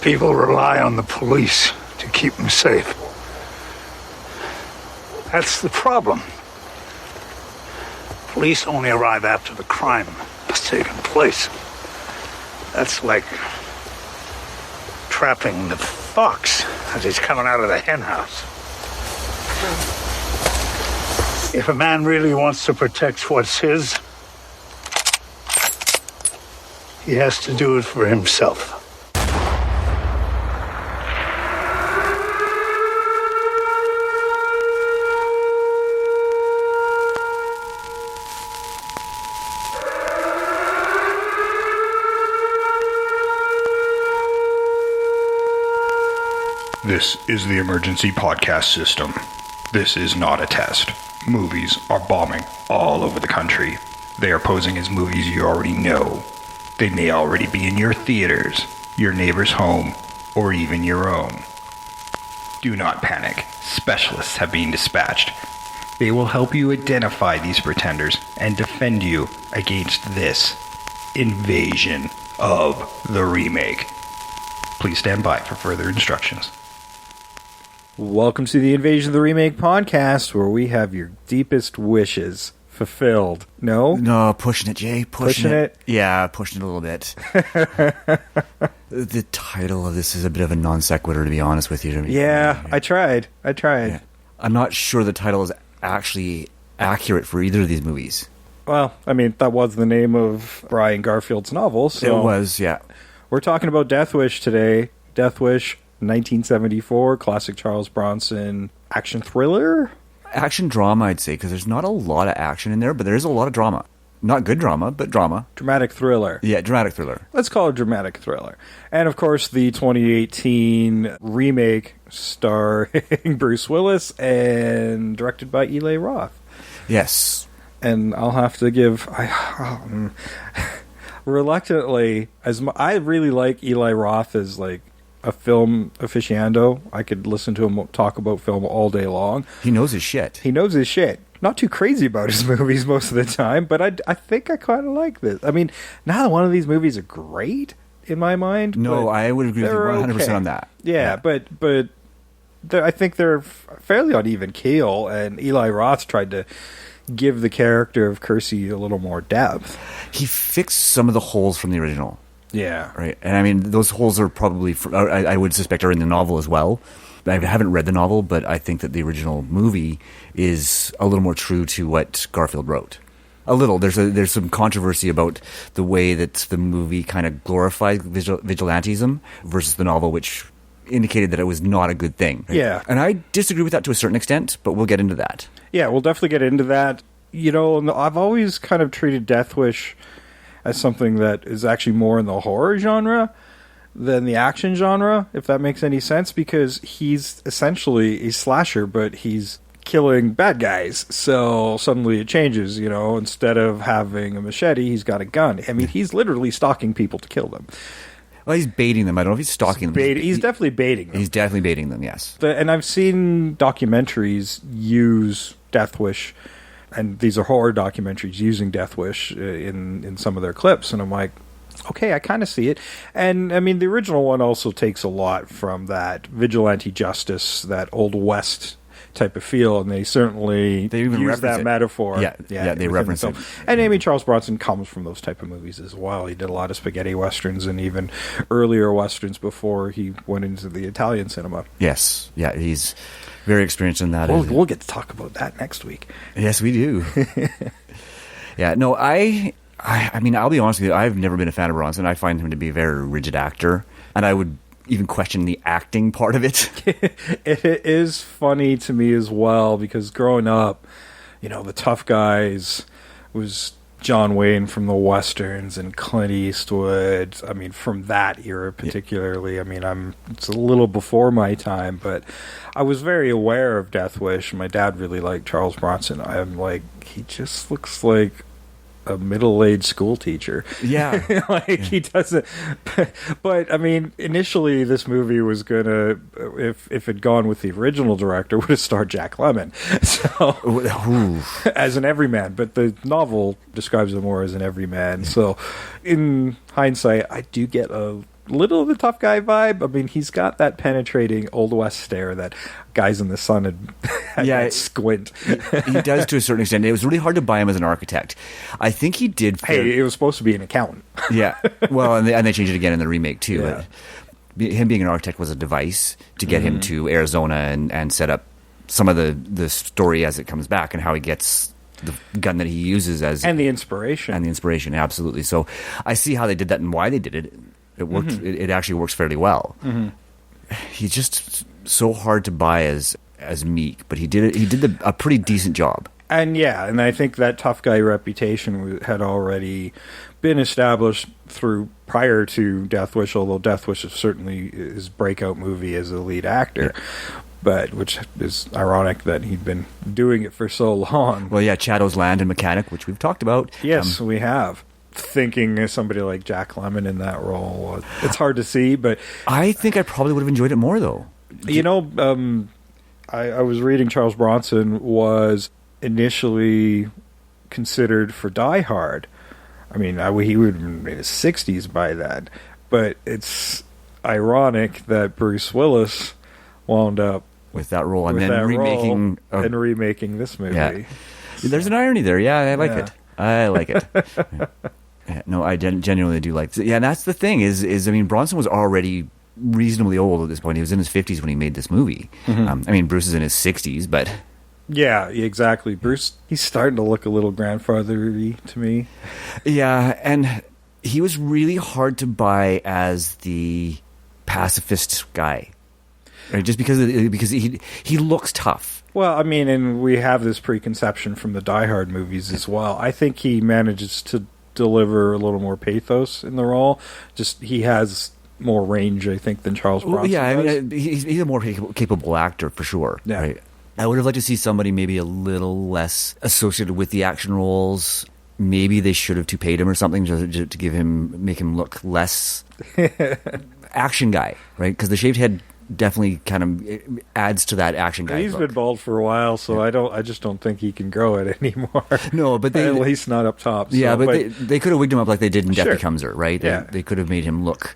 People rely on the police to keep them safe. That's the problem. Police only arrive after the crime has taken place. That's like trapping the fox as he's coming out of the hen house. If a man really wants to protect what's his, he has to do it for himself. This is the emergency podcast system. This is not a test. Movies are bombing all over the country. They are posing as movies you already know. They may already be in your theaters, your neighbor's home, or even your own. Do not panic. Specialists have been dispatched. They will help you identify these pretenders and defend you against this invasion of the remake. Please stand by for further instructions. Welcome to the Invasion of the Remake podcast, where we have your deepest wishes fulfilled. No? No, pushing it, Jay. Pushing it? Yeah, pushing it a little bit. The title of this is a bit of a non sequitur, to be honest with you. Yeah, I tried. Yeah. I'm not sure the title is actually accurate for either of these movies. Well, I mean, that was the name of Brian Garfield's novel. So it was, yeah. We're talking about Death Wish today. Death Wish, 1974, classic Charles Bronson action thriller? Action drama, I'd say, because there's not a lot of action in there, but there is a lot of drama. Not good drama, but drama. Dramatic thriller. Yeah, dramatic thriller. Let's call it dramatic thriller. And, of course, the 2018 remake starring Bruce Willis and directed by Eli Roth. Yes. And I'll have to give... reluctantly, I really like Eli Roth as, like, a film aficionado. I could listen to him talk about film all day long. He knows his shit. Not too crazy about his movies most of the time, but I think I kind of like this. I mean, not one of these movies are great in my mind. No, I would agree with you 100% okay. on that. Yeah. but I think they're fairly on even keel, and Eli Roth tried to give the character of Kersey a little more depth. He fixed some of the holes from the original. Yeah. Right. And I mean, those holes are probably, I would suspect, are in the novel as well. I haven't read the novel, but I think that the original movie is a little more true to what Garfield wrote. A little. There's some controversy about the way that the movie kind of glorified vigilantism versus the novel, which indicated that it was not a good thing. Right? Yeah. And I disagree with that to a certain extent, but we'll get into that. Yeah, we'll definitely get into that. You know, I've always kind of treated Death Wish as something that is actually more in the horror genre than the action genre, if that makes any sense, because he's essentially a slasher, but he's killing bad guys. So suddenly it changes, you know, instead of having a machete, he's got a gun. I mean, he's literally stalking people to kill them. Well, he's baiting them. I don't know if he's stalking them. He's definitely baiting them. He's definitely baiting them, yes. And I've seen documentaries use Death Wish, and these are horror documentaries using Death Wish in some of their clips, and I'm like, okay, I kind of see it. And, I mean, the original one also takes a lot from that vigilante justice, that Old West type of feel, and they even use that metaphor. Yeah, they reference it. And I mean, Charles Bronson comes from those type of movies as well. He did a lot of spaghetti westerns and even earlier westerns before he went into the Italian cinema. Yes, yeah, he's very experienced in that. We'll get to talk about that next week. Yes, we do. Yeah, no, I mean, I'll be honest with you, I've never been a fan of Bronson. I find him to be a very rigid actor, and I would even question the acting part of it. It is funny to me as well, because growing up, you know, the tough guys was John Wayne from the westerns and Clint Eastwood. I mean, from that era particularly. I mean, it's a little before my time, but I was very aware of Death Wish. My dad really liked Charles Bronson. I'm like, he just looks like a middle-aged school teacher. Yeah. He doesn't. But, I mean, initially this movie was going to, if it'd gone with the original director, would have starred Jack Lemmon. So, as an everyman. But the novel describes him more as an everyman. So, in hindsight, I do get a little of the tough guy vibe. I mean, he's got that penetrating Old West stare that guys in the sun had Yeah, that squint. He does to a certain extent. It was really hard to buy him as an architect. I think he did. Hey, it was supposed to be an accountant. Yeah. Well, and they changed it again in the remake too. Yeah. Him being an architect was a device to get him to Arizona and set up some of the story as it comes back and how he gets the gun that he uses as And the inspiration. Absolutely. So I see how they did that and why they did it. It worked. It actually works fairly well. He's just so hard to buy as Meek, but he did a pretty decent job. And yeah, and I think that tough guy reputation had already been established prior to Death Wish, although Death Wish is certainly his breakout movie as a lead actor. Yeah. But which is ironic that he'd been doing it for so long. Well, yeah, Chadow's Land and Mechanic, which we've talked about. Yes, we have. Thinking of somebody like Jack Lemmon in that role, it's hard to see, but I think I probably would have enjoyed it more, though. I was reading Charles Bronson was initially considered for Die Hard. I mean, he would have been in his 60s by then, but it's ironic that Bruce Willis wound up with that role and with then that remaking role and remaking this movie. Yeah. There's an irony there. Yeah, I like it. I like it. Yeah, no, I genuinely do like it. Yeah, and that's the thing is I mean, Bronson was already reasonably old at this point. He was in his 50s when he made this movie. I mean, Bruce is in his 60s, but yeah, exactly. Bruce, he's starting to look a little grandfathery to me. Yeah, and he was really hard to buy as the pacifist guy. Right, just because he looks tough. Well, I mean, and we have this preconception from the Die Hard movies as well. I think he manages to deliver a little more pathos in the role. Just he has more range, I think, than Charles Bronson. Yeah, does. I mean, he's a more capable actor for sure. Yeah. Right? I would have liked to see somebody maybe a little less associated with the action roles. Maybe they should have paid him or something to make him look less action guy, right? Because the shaved head definitely kind of adds to that action guy. He's been bald for a while, so I just don't think he can grow it anymore. No, but at least not up top. So, yeah, but they could have wigged him up like they did in Death Sure. Becomes Her, right? Yeah. They could have made him look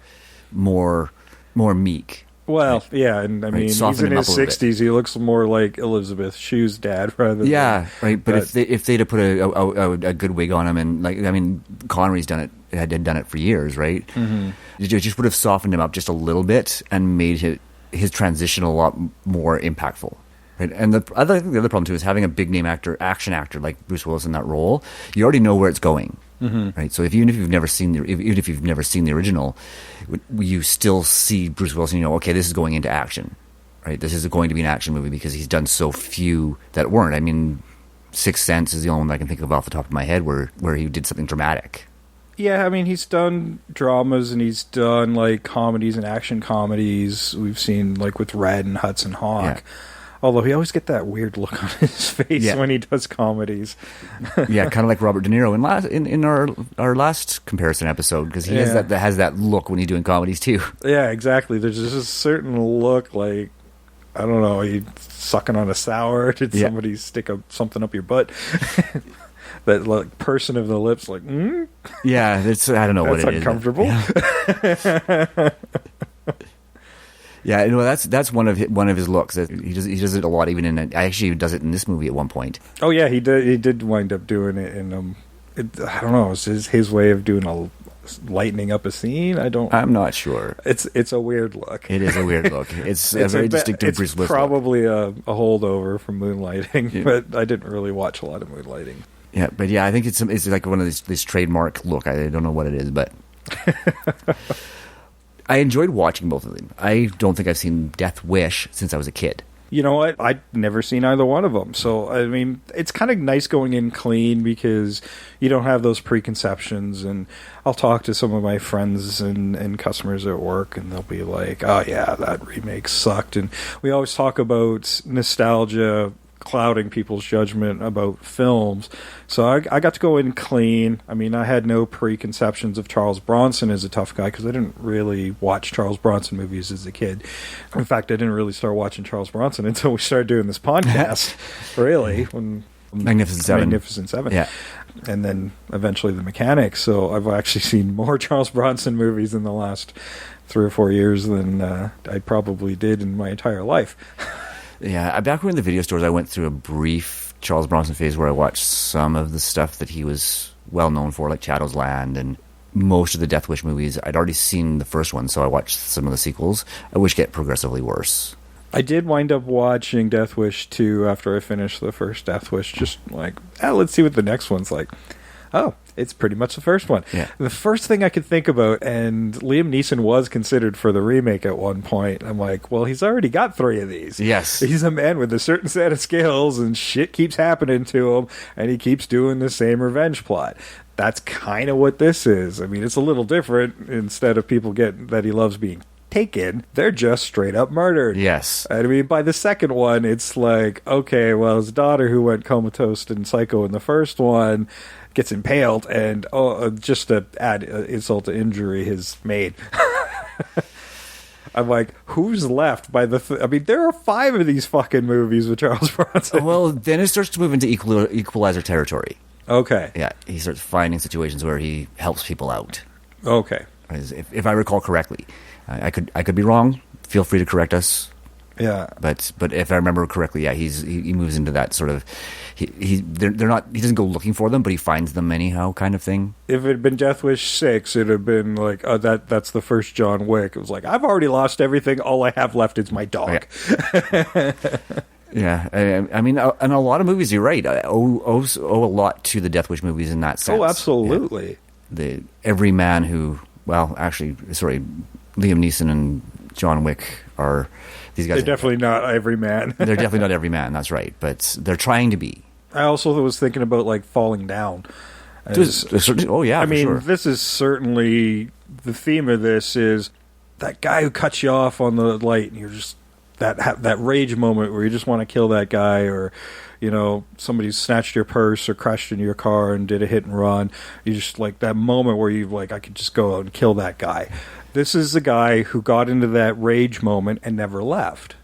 more meek. Well, yeah, and I mean, he's soften in him his up a little 60s. He looks more like Elizabeth Shue's dad rather than... Right. But if they'd have put a good wig on him, and like, I mean, Connery's had done it for years, right? Mm-hmm. It just would have softened him up just a little bit and made his transition a lot more impactful. Right? And the other problem too is having a big name action actor like Bruce Willis in that role. You already know where it's going. Mm-hmm. Right, so even if you've never seen the original, you still see Bruce Willis and you know, okay, this is going into action, right? This is going to be an action movie because he's done so few that weren't. I mean, Sixth Sense is the only one I can think of off the top of my head where he did something dramatic. Yeah, I mean, he's done dramas and he's done like comedies and action comedies. We've seen like with Red and Hudson Hawk. Yeah. Although he always get that weird look on his face when he does comedies. Yeah, kind of like Robert De Niro in our last comparison episode, because he has that look when he's doing comedies too. Yeah, exactly. There's just a certain look, like, I don't know, you sucking on a sour. Did somebody stick something up your butt? That like person of the lips, like, Yeah, I don't know what it is. Uncomfortable. Yeah. Yeah, that's one of his looks. He does it a lot. Even actually, he does it in this movie at one point. Oh yeah, he did wind up doing it in I don't know. It's his way of doing lightening up a scene. I'm not sure. It's a weird look. It is a weird look. It's a very distinctive Bruce Willis. It's probably a holdover from Moonlighting, but I didn't really watch a lot of Moonlighting. Yeah, but yeah, I think it's like one of this trademark look. I don't know what it is, but. I enjoyed watching both of them. I don't think I've seen Death Wish since I was a kid. You know what? I'd never seen either one of them. So, I mean, it's kind of nice going in clean because you don't have those preconceptions. And I'll talk to some of my friends and customers at work, and they'll be like, oh, yeah, that remake sucked. And we always talk about nostalgia clouding people's judgment about films. So I got to go in clean. I mean, I had no preconceptions of Charles Bronson as a tough guy because I didn't really watch Charles Bronson movies as a kid. In fact, I didn't really start watching Charles Bronson until we started doing this podcast, really, when Magnificent Seven. Yeah. And then eventually The Mechanic. So I've actually seen more Charles Bronson movies in the last 3 or 4 years than I probably did in my entire life. Yeah, back when in the video stores, I went through a brief Charles Bronson phase where I watched some of the stuff that he was well known for, like Shadow's Land and most of the Death Wish movies. I'd already seen the first one, so I watched some of the sequels, which get progressively worse. I did wind up watching Death Wish 2 after I finished the first Death Wish, just like, let's see what the next one's like. Oh, it's pretty much the first one. Yeah. The first thing I could think about, and Liam Neeson was considered for the remake at one point, I'm like, well, he's already got 3 of these. Yes. He's a man with a certain set of skills, and shit keeps happening to him, and he keeps doing the same revenge plot. That's kind of what this is. I mean, it's a little different. Instead of people getting that he loves being taken, they're just straight up murdered. Yes. I mean, by the second one, it's like, okay, well, his daughter who went comatose and psycho in the first one gets impaled, and just to add insult to injury, his maid. I'm like, who's left by the... I mean, there are 5 of these fucking movies with Charles Bronson. Well, then it starts to move into equalizer territory. Okay. Yeah, he starts finding situations where he helps people out. Okay. If I recall correctly. I could be wrong. Feel free to correct us. Yeah. But if I remember correctly, yeah, he moves into that sort of they're not, he doesn't go looking for them, but he finds them anyhow kind of thing. If it had been Death Wish 6, it'd have been like, that's the first John Wick. It was like, I've already lost everything. All I have left is my dog. Yeah. Yeah, I mean, in a lot of movies, you're right. I owe a lot to the Death Wish movies in that sense. Oh, absolutely. Yeah. Every man who, well, actually, sorry, Liam Neeson and John Wick are these guys. They're definitely not every man. They're definitely not every man. That's right, but they're trying to be. I also was thinking about like falling down. Oh yeah, I mean, sure. This is certainly the theme of this is that guy who cuts you off on the light, and you're just that rage moment where you just want to kill that guy, or somebody snatched your purse or crashed into your car and did a hit and run. You just like that moment where you like, I could just go out and kill that guy. This is the guy who got into that rage moment and never left.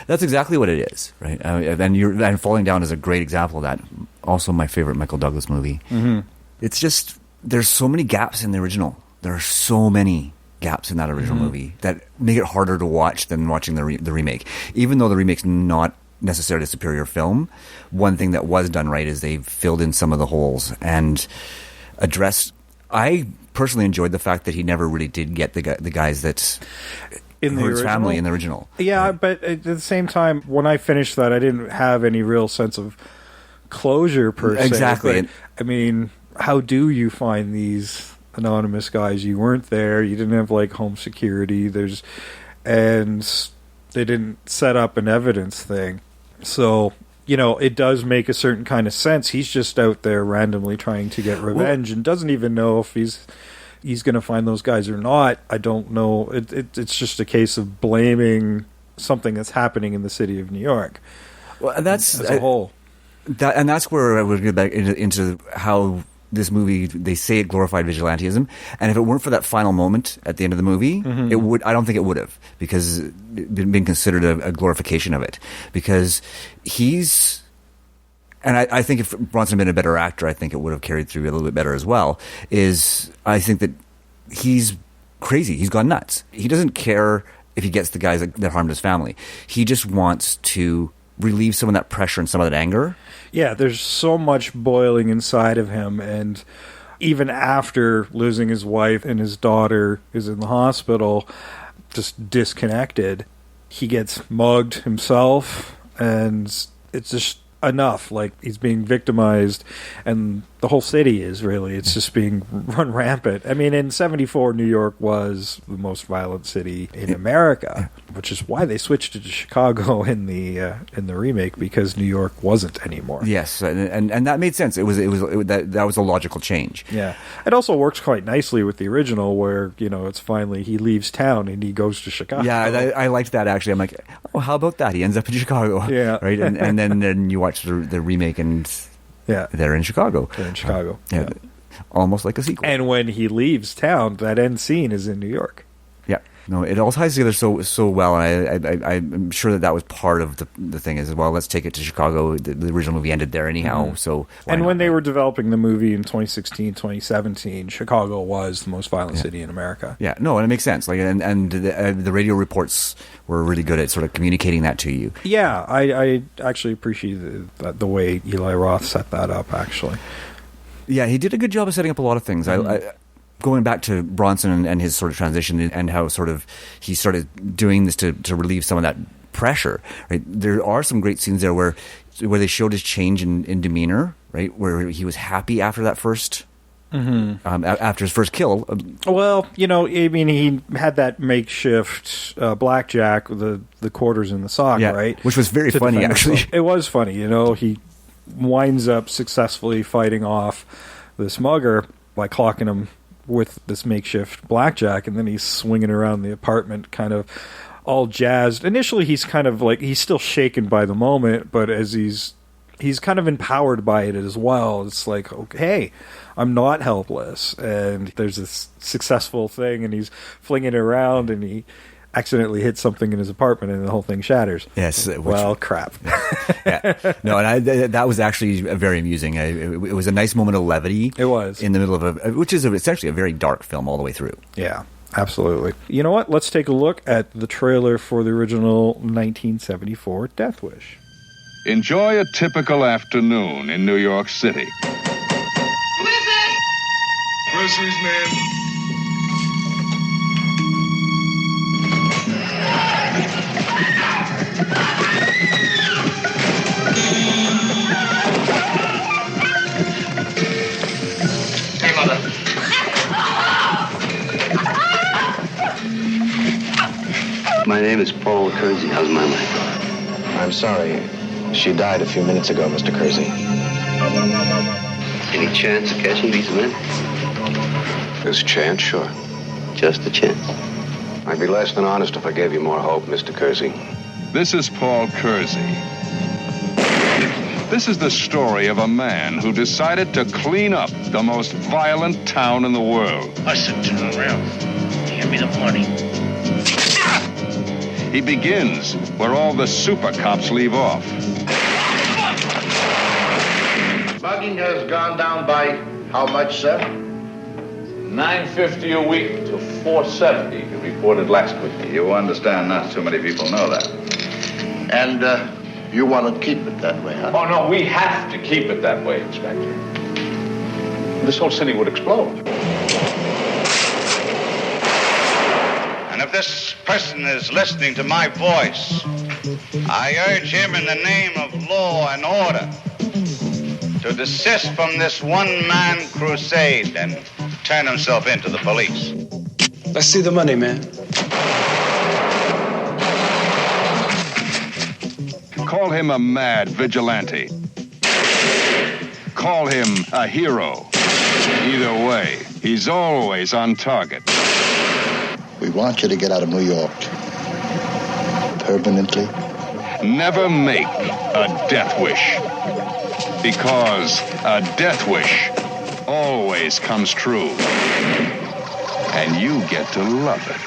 That's exactly what it is, right? And Falling Down is a great example of that. Also, my favorite Michael Douglas movie. Mm-hmm. It's just there's so many gaps in the original. There are so many gaps in that original movie that make it harder to watch than watching the remake. Even though the remake's not necessarily a superior film, one thing that was done right is they filled in some of the holes and addressed. I personally enjoyed the fact that he never really did get the guys that in his family in the original. Yeah, but at the same time, when I finished that, I didn't have any real sense of closure per se. Exactly. But, I mean, how do you find these anonymous guys? You weren't there. You didn't have like home security. And they didn't set up an evidence thing. So, it does make a certain kind of sense. He's just out there randomly trying to get revenge and doesn't even know if he's going to find those guys or not. I don't know. It's just a case of blaming something that's happening in the city of New York. Well, and that's as a whole. And that's where I would get back into how this movie, they say it glorified vigilantism, and if it weren't for that final moment at the end of the movie, I don't think it would have, because it been considered a glorification of it, because I think if Bronson had been a better actor, I think it would have carried through a little bit better as well, I think that he's crazy. He's gone nuts. He doesn't care if he gets the guys that harmed his family. He just wants to relieve some of that pressure and some of that anger. Yeah, there's so much boiling inside of him, and even after losing his wife and his daughter is in the hospital, just disconnected, he gets mugged himself, and it's just enough. Like, he's being victimized, and the whole city is really. It's just being run rampant. I mean, in '74, New York was the most violent city in America, which is why they switched it to Chicago in the remake, because New York wasn't anymore. Yes, and that made sense. That was a logical change. Yeah, it also works quite nicely with the original, where it's finally he leaves town and he goes to Chicago. Yeah, I liked that actually. I'm like, oh, how about that? He ends up in Chicago. Yeah, right. And then you watch the remake, and they're in Chicago. They're in Chicago. Almost like a sequel. And when he leaves town, that end scene is in New York. Yeah. No, it all ties together so well, and I'm sure that was part of the thing as well. Let's take it to Chicago. The original movie ended there anyhow, so and when they were developing the movie in 2016, 2017, Chicago was the most violent city in America. Yeah, no, and it makes sense. Like, and the radio reports were really good at sort of communicating that to you. Yeah, I actually appreciate the way Eli Roth set that up. Actually, yeah, he did a good job of setting up a lot of things. Going back to Bronson and his sort of transition and how sort of he started doing this to relieve some of that pressure, right? There are some great scenes there where they showed his change in demeanor, right? Where he was happy after that first, after his first kill. Well, I mean, he had that makeshift blackjack, the quarters in the sock, right? Which was very funny, actually. It was funny, he winds up successfully fighting off this mugger by clocking him with this makeshift blackjack, and then he's swinging around the apartment kind of all jazzed. Initially, he's kind of like, he's still shaken by the moment, but as he's kind of empowered by it as well. It's like, okay, I'm not helpless, and there's this successful thing, and he's flinging it around, and he accidentally hits something in his apartment, and the whole thing shatters. Yes. Crap. Yeah. No, and that was actually very amusing. It was a nice moment of levity. It was. In the middle of which is essentially a very dark film all the way through. Yeah, absolutely. You know what? Let's take a look at the trailer for the original 1974 Death Wish. Enjoy a typical afternoon in New York City. Who is it? Groceries, man. Hey, Mother. My name is Paul Kersey. How's my wife? I'm sorry. She died a few minutes ago, Mr. Kersey. Any chance of catching these men? There's a chance, sure. Just a chance. I'd be less than honest if I gave you more hope, Mr. Kersey. This is Paul Kersey. This is the story of a man who decided to clean up the most violent town in the world. I said turn around. Hand me the money. He begins where all the super cops leave off. Mugging has gone down by how much, sir? $9.50 a week to $4.70, he reported last week. You understand not too many people know that. And you want to keep it that way, huh? Oh, no, we have to keep it that way, Inspector. This whole city would explode. And if this person is listening to my voice, I urge him in the name of law and order to desist from this one-man crusade and turn himself into the police. Let's see the money, man. Call him a mad vigilante. Call him a hero. Either way, he's always on target. We want you to get out of New York. Permanently. Never make a death wish. Because a death wish always comes true. And you get to love it.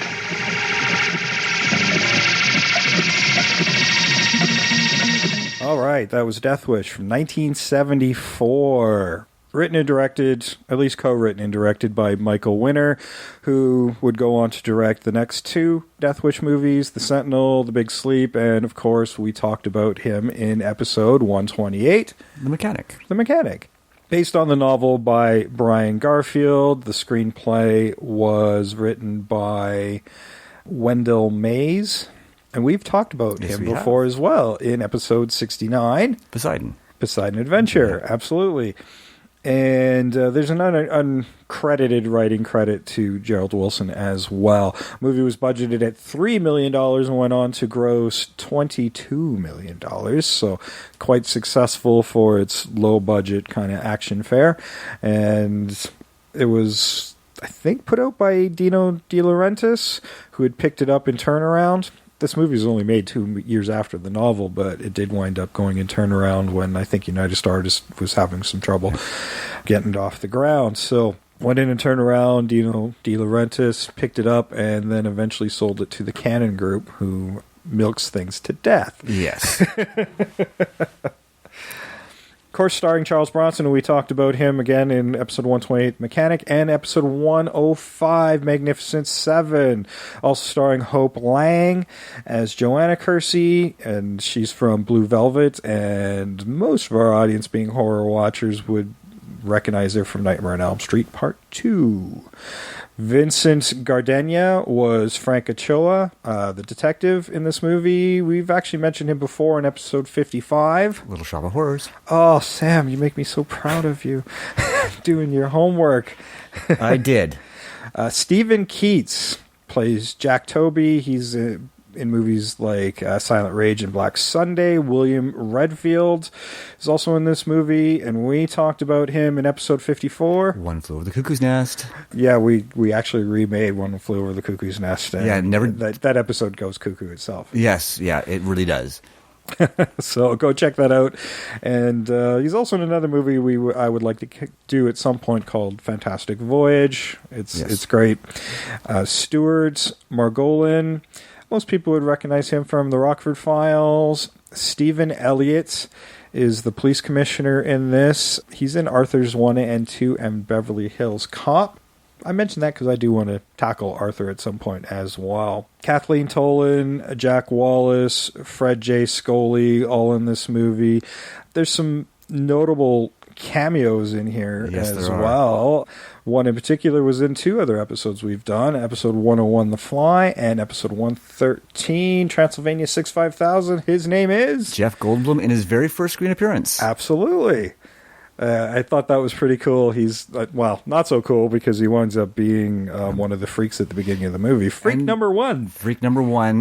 All right, that was Death Wish from 1974. Written and directed, at least co-written and directed by Michael Winner, who would go on to direct the next two Death Wish movies, The Sentinel, The Big Sleep, and of course we talked about him in episode 128. The Mechanic. The Mechanic. Based on the novel by Brian Garfield, the screenplay was written by Wendell Mays, and we've talked about him before as well in episode 69. Poseidon Adventure, absolutely. And there's an uncredited writing credit to Gerald Wilson as well. The movie was budgeted at $3 million and went on to gross $22 million. So quite successful for its low-budget kind of action fare. And it was, I think, put out by Dino De Laurentiis, who had picked it up in Turnaround. This movie was only made 2 years after the novel, but it did wind up going in turnaround when I think United Artists was having some trouble getting it off the ground. So went in and turned around. Dino De Laurentiis picked it up and then eventually sold it to the Cannon Group, who milks things to death. Yes. Of course, starring Charles Bronson, we talked about him again in episode 128, Mechanic, and episode 105, Magnificent Seven. Also starring Hope Lang as Joanna Kersey, and she's from Blue Velvet, and most of our audience, being horror watchers, would recognize her from Nightmare on Elm Street Part 2. Vincent Gardenia was Frank Ochoa, the detective in this movie. We've actually mentioned him before in episode 55. Little Shop of Horrors. Oh, Sam, you make me so proud of you doing your homework. I did. Stephen Keats plays Jack Toby. He's in movies like Silent Rage and Black Sunday. William Redfield is also in this movie, and we talked about him in episode 54. One Flew Over the Cuckoo's Nest. Yeah, we actually remade One Flew Over the Cuckoo's Nest. And yeah, never. That episode goes cuckoo itself. Yes, yeah, it really does. So go check that out. And he's also in another movie I would like to do at some point called Fantastic Voyage. It's great. Stuart Margolin. Most people would recognize him from The Rockford Files. Stephen Elliott is the police commissioner in this. He's in Arthur's 1 and 2 and Beverly Hills Cop. I mentioned that because I do want to tackle Arthur at some point as well. Kathleen Tolan, Jack Wallace, Fred J. Scully, all in this movie. There's some notable cameos in here as well. One in particular was in two other episodes we've done. Episode 101, The Fly, and episode 113, Transylvania 65000. His name is... Jeff Goldblum in his very first screen appearance. Absolutely. I thought that was pretty cool. He's, not so cool because he winds up being one of the freaks at the beginning of the movie. Freak number one,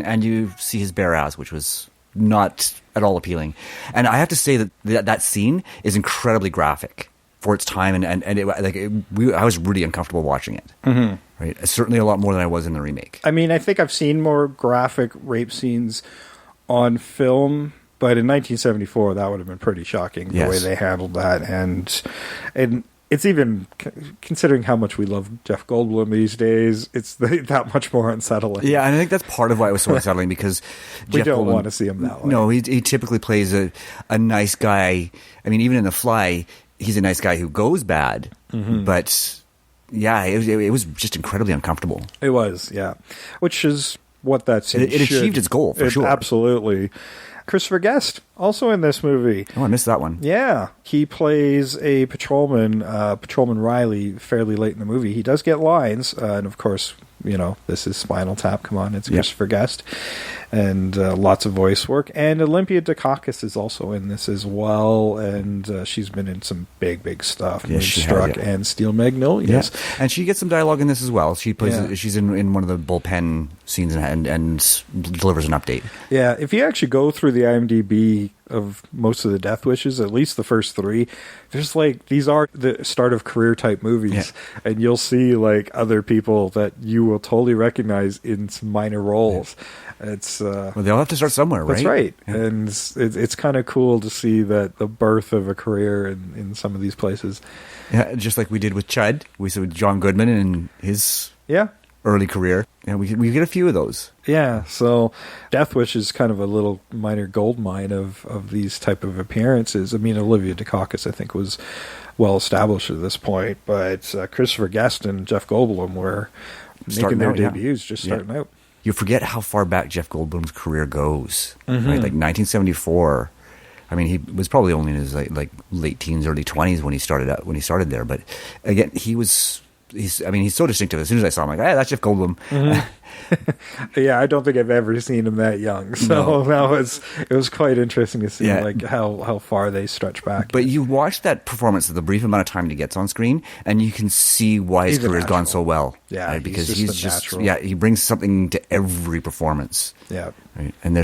and you see his bare ass, which was not at all appealing. And I have to say that scene is incredibly graphic for its time, and I was really uncomfortable watching it. Mm-hmm. Right, certainly a lot more than I was in the remake. I mean, I think I've seen more graphic rape scenes on film, but in 1974, that would have been pretty shocking the way they handled that, and it's even considering how much we love Jeff Goldblum these days, it's that much more unsettling. Yeah, and I think that's part of why it was so unsettling because we don't want to see him that way. No, he typically plays a nice guy. I mean, even in The Fly, he's a nice guy who goes bad, but yeah, it was just incredibly uncomfortable. It was, yeah, which is what that scene it achieved its goal for sure. Absolutely. Christopher Guest, also in this movie. Oh, I missed that one. Yeah. He plays a patrolman, Patrolman Riley, fairly late in the movie. He does get lines, and of course, this is Spinal Tap. Come on, it's Christopher Guest. And lots of voice work. And Olympia Dukakis is also in this as well, and she's been in some big stuff. Moonstruck and Steel Magnolias. Yeah. And she gets some dialogue in this as well. She plays. She's in one of the bullpen scenes and delivers an update. Yeah, if you actually go through the IMDb of most of the Death Wishes, at least the first three, there's these are the start of career type movies, and you'll see other people that you will totally recognize in some minor roles. It's well, they'll have to start somewhere, right? That's right, and it's kind of cool to see that the birth of a career in some of these places. Yeah, just like we did with Chud, we saw John Goodman in his early career. Yeah, we get a few of those. Yeah, so Death Wish is kind of a little minor gold mine of these type of appearances. I mean, Olivia Dukakis, I think, was well established at this point, but Christopher Guest and Jeff Goldblum were making their debuts, just starting out. You forget how far back Jeff Goldblum's career goes, Mm-hmm. right? Like 1974. I mean, he was probably only in his like late teens, early 20s when he started there. But again, he's so distinctive. As soon as I saw him, I'm like, hey, that's Jeff Goldblum. Mm-hmm. Yeah, I don't think I've ever seen him that young. So no, it was quite interesting to see how far they stretch back. But you watch that performance, the brief amount of time he gets on screen, and you can see why his career's gone so well. Yeah, right? Because he's just he brings something to every performance. Yeah, right? And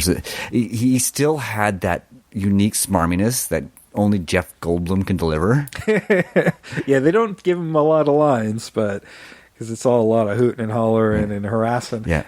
he still had that unique smarminess that only Jeff Goldblum can deliver. Yeah, they don't give him a lot of lines, but because it's all a lot of hooting and hollering and harassing. Yeah,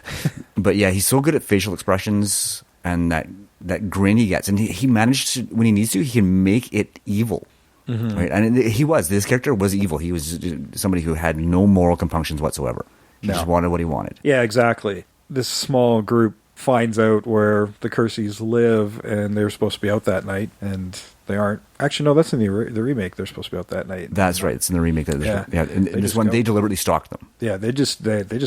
but yeah, he's so good at facial expressions and that grin he gets, and he managed to, when he needs to, he can make it evil. right? And this character was evil. He was somebody who had no moral compunctions whatsoever. He just wanted what he wanted. Yeah, exactly. This small group finds out where the Kerseys live, and they're supposed to be out that night, and they aren't. Actually, no, that's in the remake. They're supposed to be out that night. That's right. It's in the remake. Yeah. In this one, they deliberately stalked them. Yeah, they just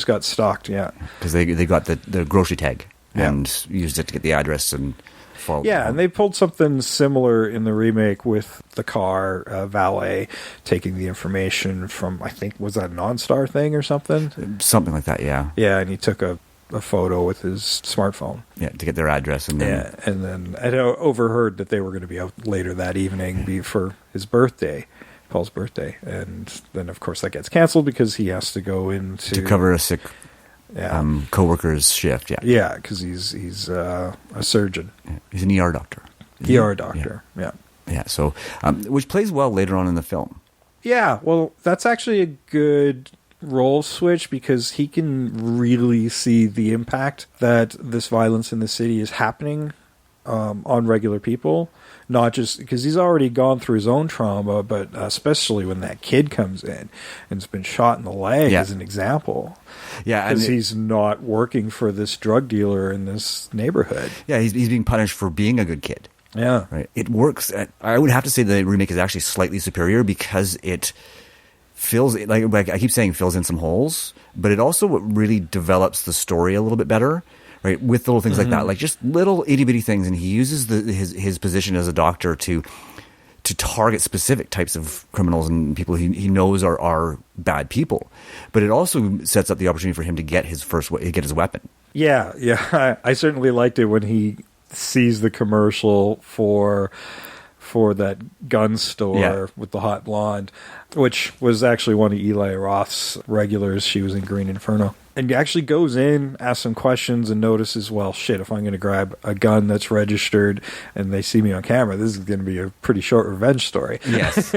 got stalked. Yeah, because they got the grocery tag and used it to get the address and follow. Yeah, and they pulled something similar in the remake with the car valet taking the information from, I think, was that a Non-Star thing or something? Something like that. Yeah. Yeah, and he took a photo with his smartphone. Yeah, to get their address. And then I overheard that they were going to be out later that evening for his birthday, Paul's birthday. And then, of course, that gets canceled because he has to go to cover a sick co-worker's shift. Yeah. Yeah, because he's a surgeon. Yeah. He's an ER doctor. ER doctor, yeah. Yeah, so, which plays well later on in the film. Yeah, well, that's actually a good role switch because he can really see the impact that this violence in the city is happening on regular people, not just because he's already gone through his own trauma, but especially when that kid comes in and's been shot in the leg as an example. Yeah, because he's not working for this drug dealer in this neighborhood. Yeah, he's being punished for being a good kid. Yeah, right. It works. I would have to say the remake is actually slightly superior because it fills, like I keep saying, fills in some holes, but it also really develops the story a little bit better, right? With little things like that, like just little itty bitty things, and he uses his position as a doctor to target specific types of criminals and people he knows are bad people, but it also sets up the opportunity for him to get his weapon. Yeah. I certainly liked it when he sees the commercial for that gun store with the hot blonde, which was actually one of Eli Roth's regulars. She was in Green Inferno. And actually goes in, asks some questions, and notices, well, shit, if I'm going to grab a gun that's registered and they see me on camera, this is going to be a pretty short revenge story. Yes.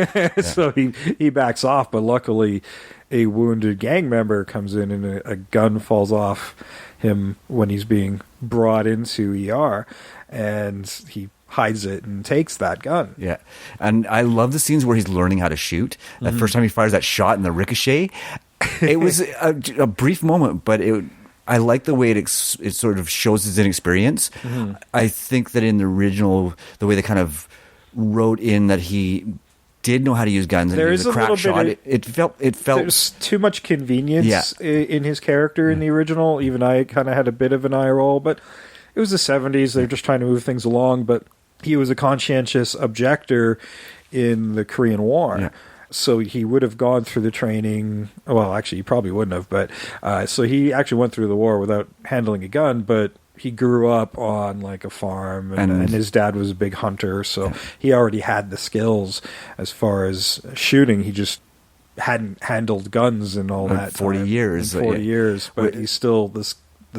So he backs off, but luckily a wounded gang member comes in and a gun falls off him when he's being brought into ER, and he hides it and takes that gun. Yeah. And I love the scenes where he's learning how to shoot. That first time he fires that shot in the ricochet, it was a brief moment, but I like the way it sort of shows his inexperience. I think that in the original, the way they kind of wrote in that he did know how to use guns and he was a crack shot, it felt there's too much convenience in his character in the original. Even I kind of had a bit of an eye roll, but it was the 70s. They're just trying to move things along, but he was a conscientious objector in the Korean War. Yeah. So he would have gone through the training. Well, actually, he probably wouldn't have. But so he actually went through the war without handling a gun. But he grew up on like a farm, and his dad was a big hunter. So he already had the skills as far as shooting. He just hadn't handled guns in all that 40 time, years. 40 years. But he still the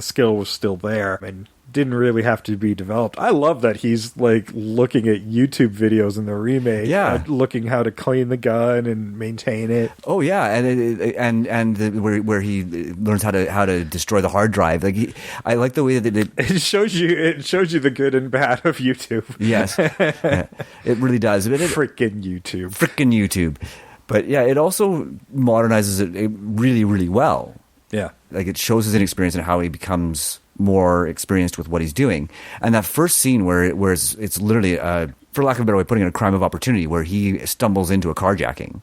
skill was still there. And didn't really have to be developed. I love that he's like looking at YouTube videos in the remake, looking how to clean the gun and maintain it. Oh yeah, where he learns how to destroy the hard drive. Like I like the way that it shows you the good and bad of YouTube. Yes, it really does. Frickin' YouTube. But yeah, it also modernizes it really, really well. Yeah, like it shows his inexperience and how he becomes more experienced with what he's doing. And that first scene where it's literally, for lack of a better way of putting it, a crime of opportunity, where he stumbles into a carjacking,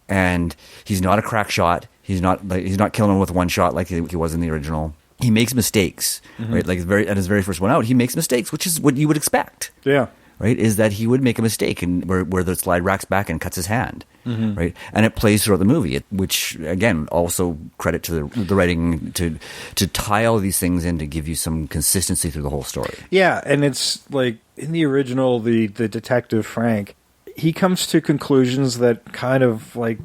and he's not a crack shot. He's not killing him with one shot like he was in the original. He makes mistakes, right? Like at his very first one out, he makes mistakes, which is what you would expect. Yeah. Right, is that he would make a mistake and where the slide racks back and cuts his hand, right? And it plays throughout the movie, which again also credit to the writing to tie all these things in to give you some consistency through the whole story. Yeah, and it's like in the original, the detective Frank, he comes to conclusions that kind of like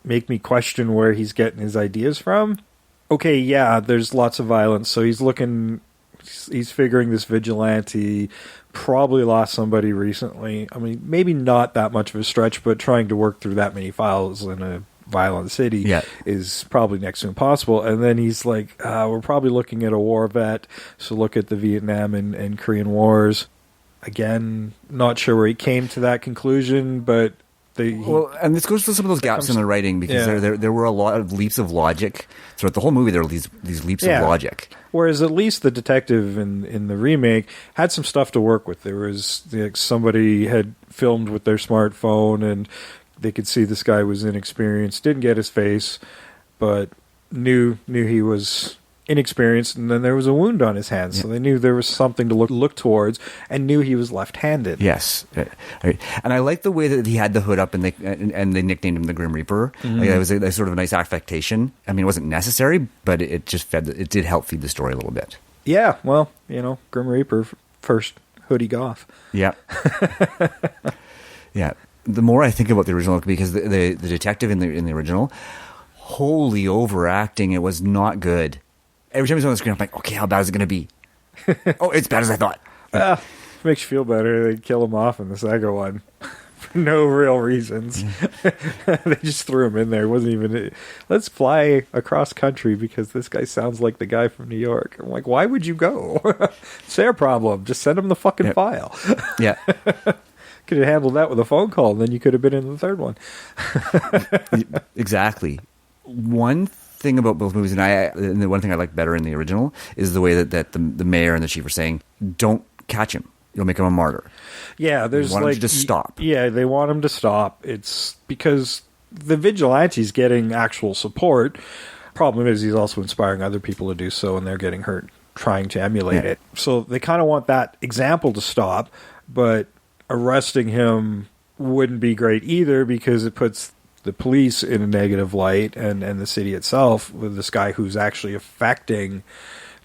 make me question where he's getting his ideas from. Okay, yeah, there's lots of violence, so he's figuring this vigilante probably lost somebody recently. I mean, maybe not that much of a stretch, but trying to work through that many files in a violent city is probably next to impossible. And then he's like, we're probably looking at a war vet, so look at the Vietnam and Korean Wars. Again, not sure where he came to that conclusion, but and this goes to some of those gaps in the writing, because there were a lot of leaps of logic throughout the whole movie. There were these leaps of logic. Whereas at least the detective in the remake had some stuff to work with. There was somebody had filmed with their smartphone, and they could see this guy was inexperienced. Didn't get his face, but knew he was inexperienced, and then there was a wound on his hand, so they knew there was something to look towards, and knew he was left-handed. Yes, and I like the way that he had the hood up, and they nicknamed him the Grim Reaper. Mm-hmm. Like, it was a sort of a nice affectation. I mean, it wasn't necessary, but it just it did help feed the story a little bit. Yeah, well, Grim Reaper, first hoodie goth. Yeah, yeah. The more I think about the original, because the detective in the original, wholly overacting, it was not good. Every time he's on the screen, I'm like, okay, how bad is it going to be? Oh, it's bad as I thought. Makes you feel better. They kill him off in the second one for no real reasons. They just threw him in there. It wasn't even, let's fly across country because this guy sounds like the guy from New York. I'm like, why would you go? It's their problem. Just send him the fucking file. Yeah. Could have handled that with a phone call, and then you could have been in the third one. Exactly. One thing about both movies, and the one thing I like better in the original, is the way that the mayor and the chief are saying, "Don't catch him. You'll make him a martyr." Yeah, there's they want him to just stop. Yeah, they want him to stop. It's because the vigilante's getting actual support. Problem is, he's also inspiring other people to do so, and they're getting hurt trying to emulate it. So they kind of want that example to stop, but arresting him wouldn't be great either, because it puts the police in a negative light, and the city itself, with this guy who's actually affecting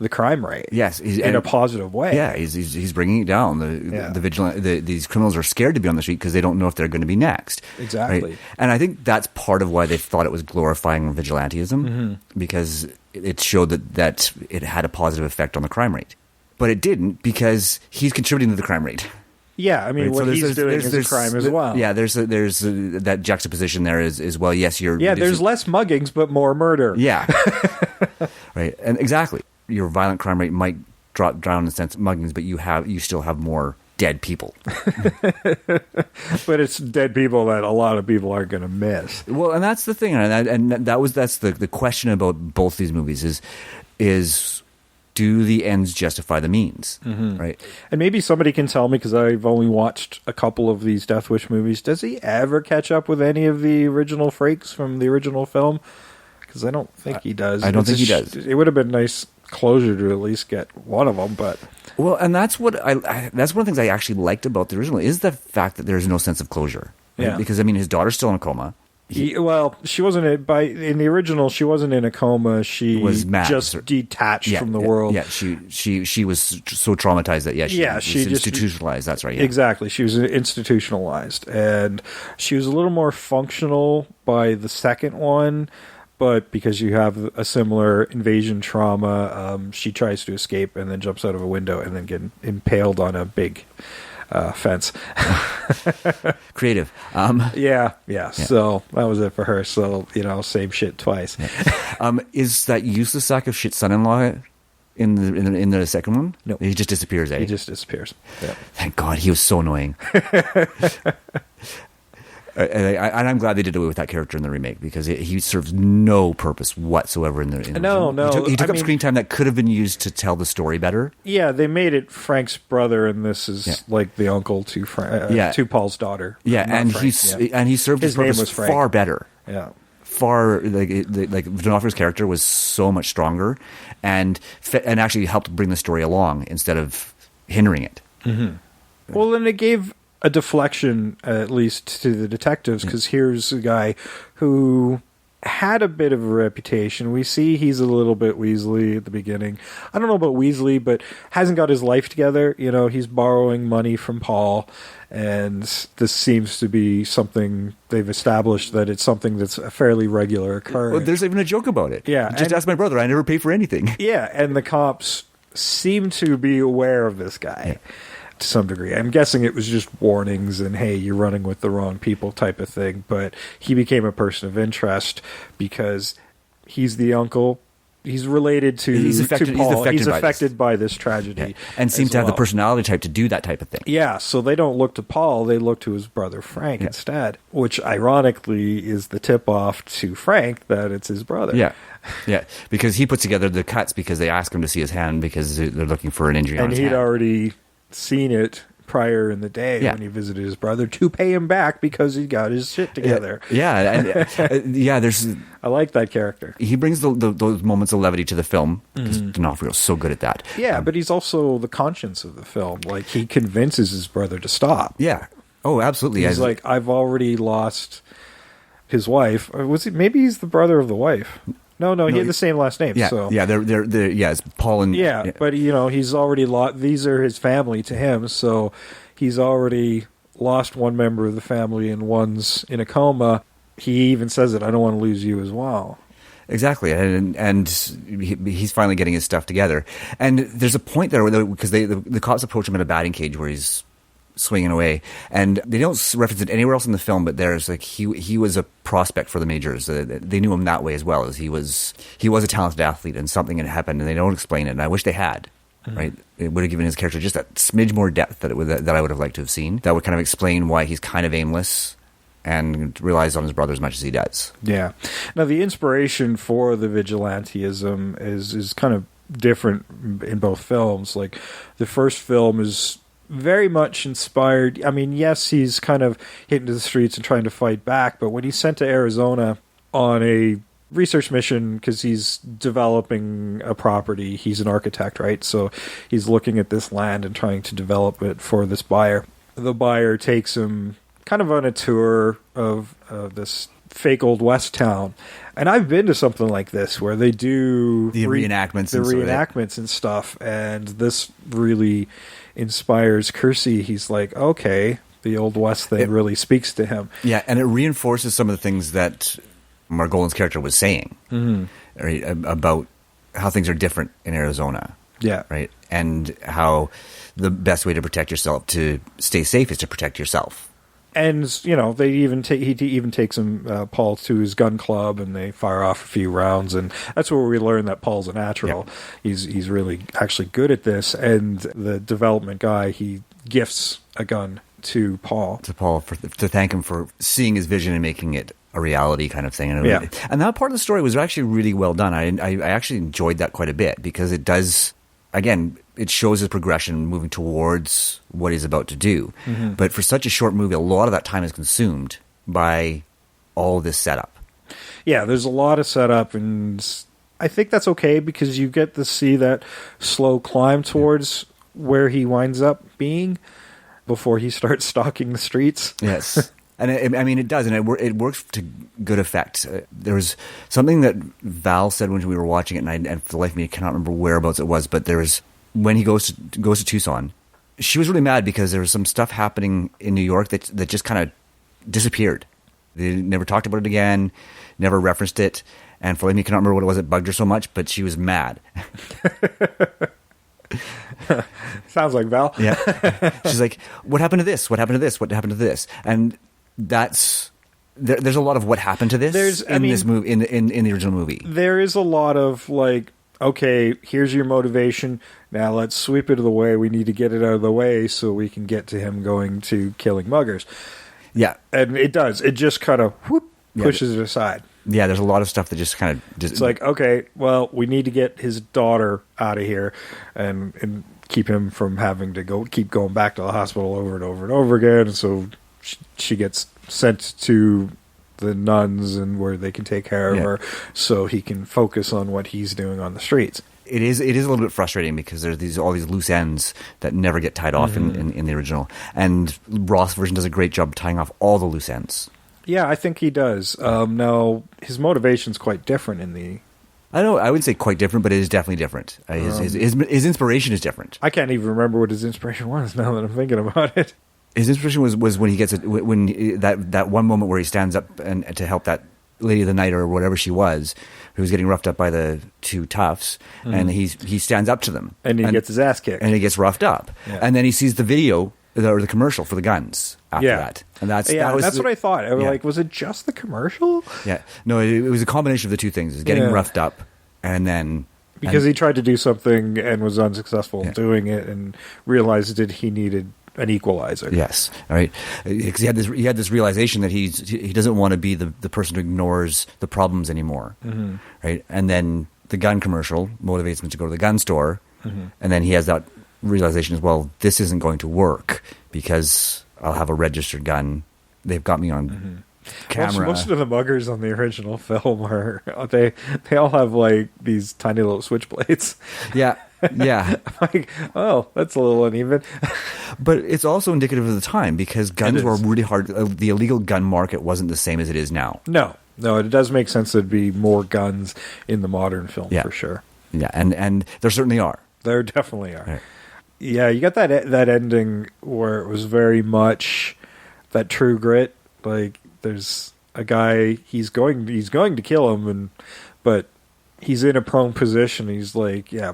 the crime rate. Yes, in a positive way. Yeah, he's bringing it down. The vigilant, these criminals are scared to be on the street because they don't know if they're going to be next. Exactly. Right? And I think that's part of why they thought it was glorifying vigilantism, because it showed that it had a positive effect on the crime rate. But it didn't, because he's contributing to the crime rate. Yeah, I mean, what he's doing is a crime as well. Yeah, there's that juxtaposition there is well, yes, you're... Yeah, there's less muggings, but more murder. Yeah. Right, and exactly. Your violent crime rate might drop down in the sense of muggings, but you still have more dead people. But it's dead people that a lot of people aren't going to miss. Well, and that's the thing, and that's the question about both these movies is do the ends justify the means, right? And maybe somebody can tell me, because I've only watched a couple of these Death Wish movies, does he ever catch up with any of the original freaks from the original film? Because I don't think he does. I don't think he does. It would have been nice closure to at least get one of them, but... Well, and that's what that's one of the things I actually liked about the original, is the fact that there's no sense of closure. Right? Yeah. Because, I mean, his daughter's still in a coma. She wasn't in the original. She wasn't in a coma. She was just detached from the world. Yeah, she was so traumatized that she was institutionalized. That's right. Yeah. Exactly. She was institutionalized, and she was a little more functional by the second one. But because you have a similar invasion trauma, she tries to escape and then jumps out of a window and then get impaled on a big fence. Creative. Yeah. So that was it for her. So, same shit twice. Yeah. Is that useless sack of shit son-in-law in the second one? No. He just disappears, eh? He just disappears. Yeah. Thank God. He was so annoying. And I'm glad they did away with that character in the remake, because he serves no purpose whatsoever in the No. He took up screen time that could have been used to tell the story better. Yeah, they made it Frank's brother, and this is like the uncle to to Paul's daughter. Yeah, and he served his purpose far better. Yeah. Far like D'Onofrio's character was so much stronger, and actually helped bring the story along instead of hindering it. Mm-hmm. Well, then it gave a deflection, at least to the detectives, because here's a guy who had a bit of a reputation. We see he's a little bit Weasley at the beginning. I don't know about Weasley, but hasn't got his life together. He's borrowing money from Paul, and this seems to be something they've established that it's something that's a fairly regular occurrence. Well, there's even a joke about it. Yeah. Just ask my brother. I never pay for anything. Yeah, and the cops seem to be aware of this guy. Yeah. To some degree. I'm guessing it was just warnings and, hey, you're running with the wrong people type of thing. But he became a person of interest because he's the uncle. he's related to He's affected- to Paul. he's affected by affected by this tragedy, and seems as to have the well. personality type to do that type of thing. Yeah, so they don't look to Paul; they look to his brother Frank instead, which ironically is the tip-off to Frank that it's his brother. Yeah, because he puts together the cuts because they ask him to see his hand because they're looking for an injury on and his he'd hand. already seen it prior in the day when he visited his brother to pay him back because he got his shit together. There's. I like that character. He brings those moments of levity to the film because D'Onofrio's so good at that. Yeah, but he's also the conscience of the film. Like, he convinces his brother to stop. Yeah. Oh, absolutely. He's like, I've already lost his wife. Or was he? Maybe he's the brother of the wife. No, he had the same last name. Yeah, so. yeah, they're it's Paul and But he's already lost. These are his family to him, so he's already lost one member of the family, and one's in a coma. He even says it. I don't want to lose you as well. Exactly, and he's finally getting his stuff together. And there's a point there because the cops approach him in a batting cage where he's swinging away, and they don't reference it anywhere else in the film. But there's like he was a prospect for the majors. They knew him that way as well, as he was a talented athlete, and something had happened, and they don't explain it. And I wish they had. Right, it would have given his character just that smidge more depth that I would have liked to have seen. That would kind of explain why he's kind of aimless and relies on his brother as much as he does. Yeah. Now, the inspiration for the vigilantism is kind of different in both films. Like, the first film is very much inspired. I mean, yes, he's kind of hitting the streets and trying to fight back, but when he's sent to Arizona on a research mission because he's developing a property, he's an architect, right? So he's looking at this land and trying to develop it for this buyer. The buyer takes him kind of on a tour of this fake Old West town. And I've been to something like this where they do the reenactments and stuff, and this really inspires Kersey. He's like, okay, the Old West thing really speaks to him. Yeah, and it reinforces some of the things that Margolin's character was saying, right, about how things are different in Arizona. Yeah. Right, and how the best way to protect yourself, to stay safe, is to protect yourself. And they even he even takes him Paul to his gun club, and they fire off a few rounds, and that's where we learn that Paul's a natural. Yeah. He's really actually good at this, and the development guy, he gifts a gun to Paul to thank him for seeing his vision and making it a reality kind of thing. And that part of the story was actually really well done. I actually enjoyed that quite a bit because it does, again, it shows his progression moving towards what he's about to do. Mm-hmm. But for such a short movie, a lot of that time is consumed by all this setup. Yeah, there's a lot of setup, and I think that's okay because you get to see that slow climb towards where he winds up being before he starts stalking the streets. Yes. And it does, and it works to good effect. There was something that Val said when we were watching it, and for the life of me, I cannot remember whereabouts it was, but there was, when he goes to Tucson, she was really mad because there was some stuff happening in New York that just kind of disappeared. They never talked about it again, never referenced it, and for the life of me, I cannot remember what it was that bugged her so much, but she was mad. Sounds like Val. Yeah. She's like, what happened to this? What happened to this? What happened to this? And that's there's a lot of what happened to this this movie in the original movie. There is a lot of like, okay, here's your motivation. Now let's sweep it of the way. We need to get it out of the way so we can get to him going to killing muggers. Yeah, and it does. It just kind of pushes it aside. Yeah, there's a lot of stuff that just kind of it's like, okay, well, we need to get his daughter out of here and keep him from having to keep going back to the hospital over and over and over again. So she gets sent to the nuns and where they can take care of her so he can focus on what he's doing on the streets. It is a little bit frustrating because there's all these loose ends that never get tied off in the original. And Roth's version does a great job tying off all the loose ends. Yeah, I think he does. Now, his motivation's quite different in the... I don't know, I wouldn't say quite different, but it is definitely different. His inspiration is different. I can't even remember what his inspiration was now that I'm thinking about it. His inspiration was when he gets that one moment where he stands up and to help that lady of the night or whatever she was, who was getting roughed up by the two toughs, and he stands up to them. And he gets his ass kicked. And he gets roughed up. Yeah. And then he sees the video or the commercial for the guns after that. And that's what I thought. I was like, was it just the commercial? Yeah. No, it was a combination of the two things. It was getting roughed up and then because he tried to do something and was unsuccessful Yeah. in doing it, and realized that he needed an equalizer. yes, all right, because he had this realization that he doesn't want to be the person who ignores the problems anymore, right? And then the gun commercial motivates him to go to the gun store, and then he has that realization as well. This isn't going to work because I'll have a registered gun. They've got me on camera. Most of the muggers on the original film are they all have like these tiny little switchblades. Yeah. Like, oh, that's a little uneven. But it's also indicative of the time because guns It were is. really hard. The illegal gun market wasn't the same as it is now. No, it does make sense there'd be more guns in the modern film Yeah. for sure. Yeah, and there certainly are. There definitely are. Right. Yeah, you got that ending where it was very much that True Grit. Like, there's a guy, he's going to kill him, but he's in a prone position. He's like, yeah,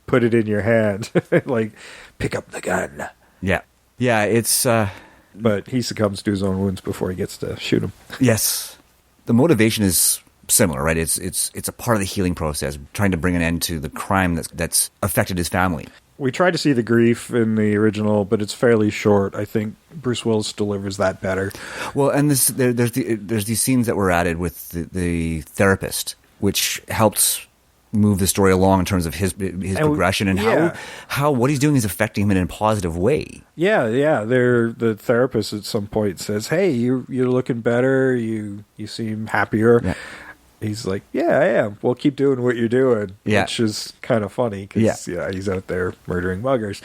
put it in your hand, like pick up the gun. Yeah. It's But he succumbs to his own wounds before he gets to shoot him. yes. The motivation is similar, right? It's a part of the healing process, trying to bring an end to the crime that's affected his family. We tried to see the grief in the original, but it's fairly short. I think Bruce Willis delivers that better. Well, and there's these scenes that were added with the therapist, which helps move the story along in terms of his progression and how what he's doing is affecting him in a positive way. Yeah. The therapist at some point says, "Hey, you're looking better. You seem happier." Yeah. He's like, "Yeah, I am. Well, keep doing what you're doing," Yeah. which is kind of funny because he's out there murdering muggers.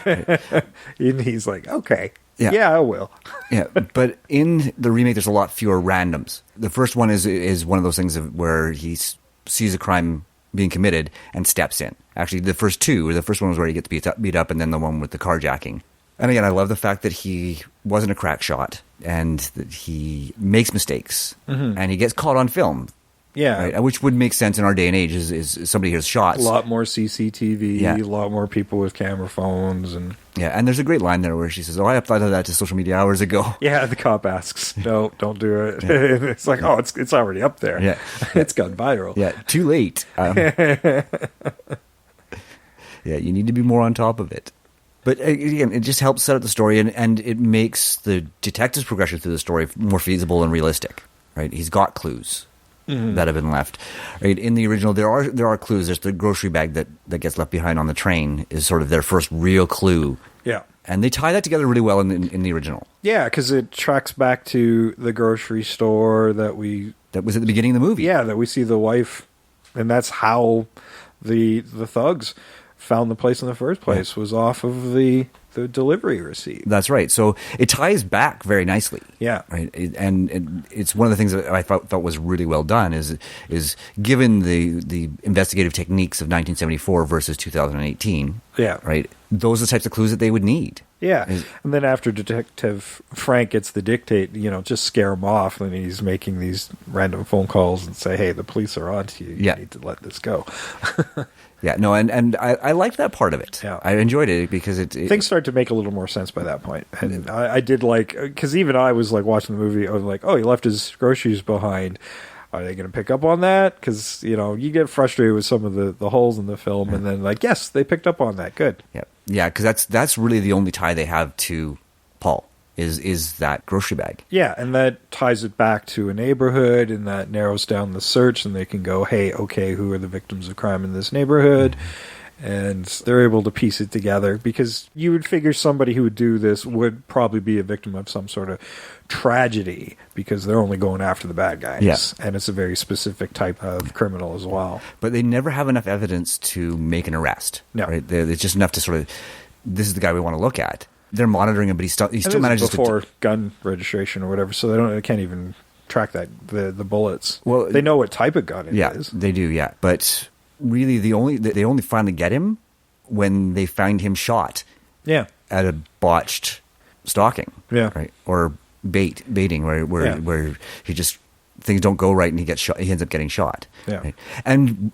And he's like, "Okay, yeah, I will." Yeah, but in the remake, there's a lot fewer randoms. The first one is one of those things where he sees a crime being committed and steps in. Actually, the first one was where he gets beat up, and then the one with the carjacking. And again, I love the fact that he wasn't a crack shot and that he makes mistakes and he gets caught on film. Yeah. Right? Which would make sense in our day and age is somebody hears shots. A lot more CCTV, Yeah. a lot more people with camera phones. And and there's a great line there where she says, "Oh, I uploaded that to social media hours ago." yeah, the cop asks, "No, don't do it." And it's like, oh, it's already up there. Yeah. It's gone viral. Yeah, too late. Yeah, you need to be more on top of it. But again, it just helps set up the story, and it makes the detective's progression through the story more feasible and realistic. Right? He's got clues that have been left. Right? In the original, there are clues. There's the grocery bag that gets left behind on the train is sort of their first real clue. Yeah. And they tie that together really well in the original. Yeah, because it tracks back to the grocery store that was at the beginning of the movie. Yeah, that we see the wife, and that's how the thugs found the place in the first place, was off of the delivery receipt. That's right. So it ties back very nicely. Yeah. Right. And it's one of the things that I thought was really well done is given the investigative techniques of 1974 versus 2018. Yeah. Right. Those are the types of clues that they would need. Yeah. And then after Detective Frank gets the dictate, just scare him off, and he's making these random phone calls and say, "Hey, the police are on to you. You need to let this go." Yeah, no, and I liked that part of it. Yeah. I enjoyed it because things start to make a little more sense by that point. And I did because even I was like watching the movie, I was like, oh, he left his groceries behind. Are they going to pick up on that? Because, you get frustrated with some of the holes in the film, and then yes, they picked up on that. Good. Yeah, because that's really the only tie they have to Paul is that grocery bag. Yeah, and that ties it back to a neighborhood, and that narrows down the search, and they can go, hey, okay, who are the victims of crime in this neighborhood? And they're able to piece it together, because you would figure somebody who would do this would probably be a victim of some sort of tragedy, because they're only going after the bad guys. Yeah. And it's a very specific type of criminal as well. But they never have enough evidence to make an arrest. No. Right? It's just enough to sort of, this is the guy we want to look at. They're monitoring him, but he still manages before gun registration or whatever, so they can't even track the bullets. Well, they know what type of gun it is. Yeah, they do. Yeah, but really, they only finally get him when they find him shot. Yeah, at a botched stalking. Yeah, right, or baiting where he just things don't go right and he gets shot. He ends up getting shot. Yeah, right? And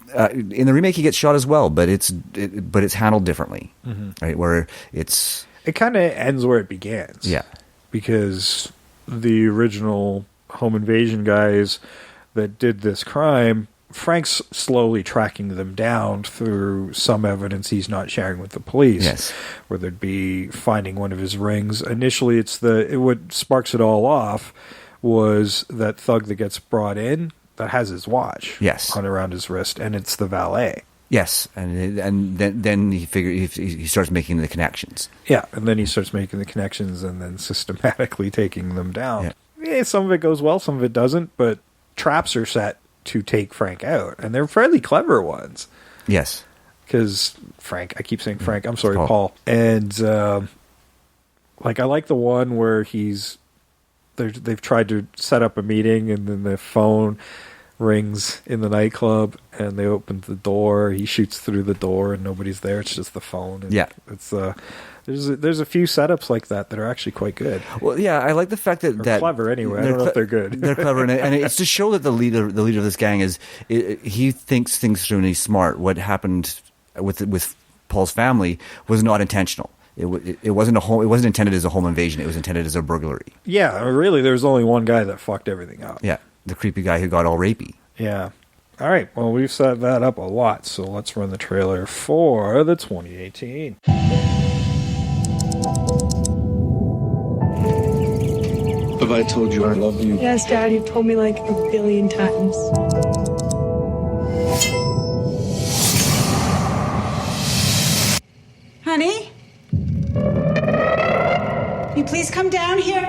in the remake he gets shot as well, but it's handled differently. Right, where it kind of ends where it begins. Yeah, because the original home invasion guys that did this crime Frank's slowly tracking them down through some evidence he's not sharing with the police. Yes. Where they'd be finding one of his rings. Initially, what sparks it all off was that thug that gets brought in that has his watch. Yes. On around his wrist, and it's the valet. Yes, and then he starts making the connections. Yeah, and then he starts making the connections and then systematically taking them down. Yeah, some of it goes well, some of it doesn't, but traps are set to take Frank out, and they're fairly clever ones. Yes. Because Frank, I keep saying Frank, I'm sorry, Paul. And, I like the one where they've tried to set up a meeting, and then the phone rings in the nightclub, and they open the door, he shoots through the door, and nobody's there, it's just the phone. And it's there's a few setups like that are actually quite good. Well, yeah, I like the fact that clever anyway. I don't know if they're good. They're clever, and it's to show that the leader of this gang he thinks things through and he's smart. What happened with Paul's family was not intentional. It wasn't intended as a home invasion. It was intended as a burglary. Yeah, really, there's only one guy that fucked everything up. Yeah, the creepy guy who got all rapey. Yeah. All right. Well, we've set that up a lot, so let's run the trailer for the 2018. Have I told you I love you? Yes, Dad, you've told me like a billion times. Honey? Can you please come down here?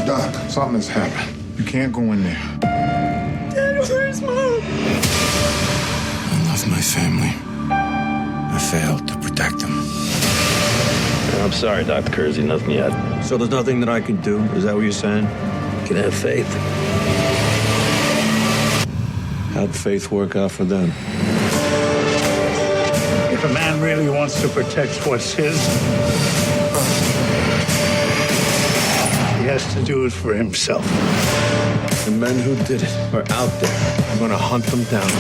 Doc, something has happened. You can't go in there. Dad, where's Mom? I love my family. I failed to protect them. I'm sorry, Dr. Kersey, nothing yet. So there's nothing that I can do? Is that what you're saying? You can have faith. How'd faith work out for them? If a man really wants to protect what's his, he has to do it for himself. The men who did it are out there. I'm gonna hunt them down.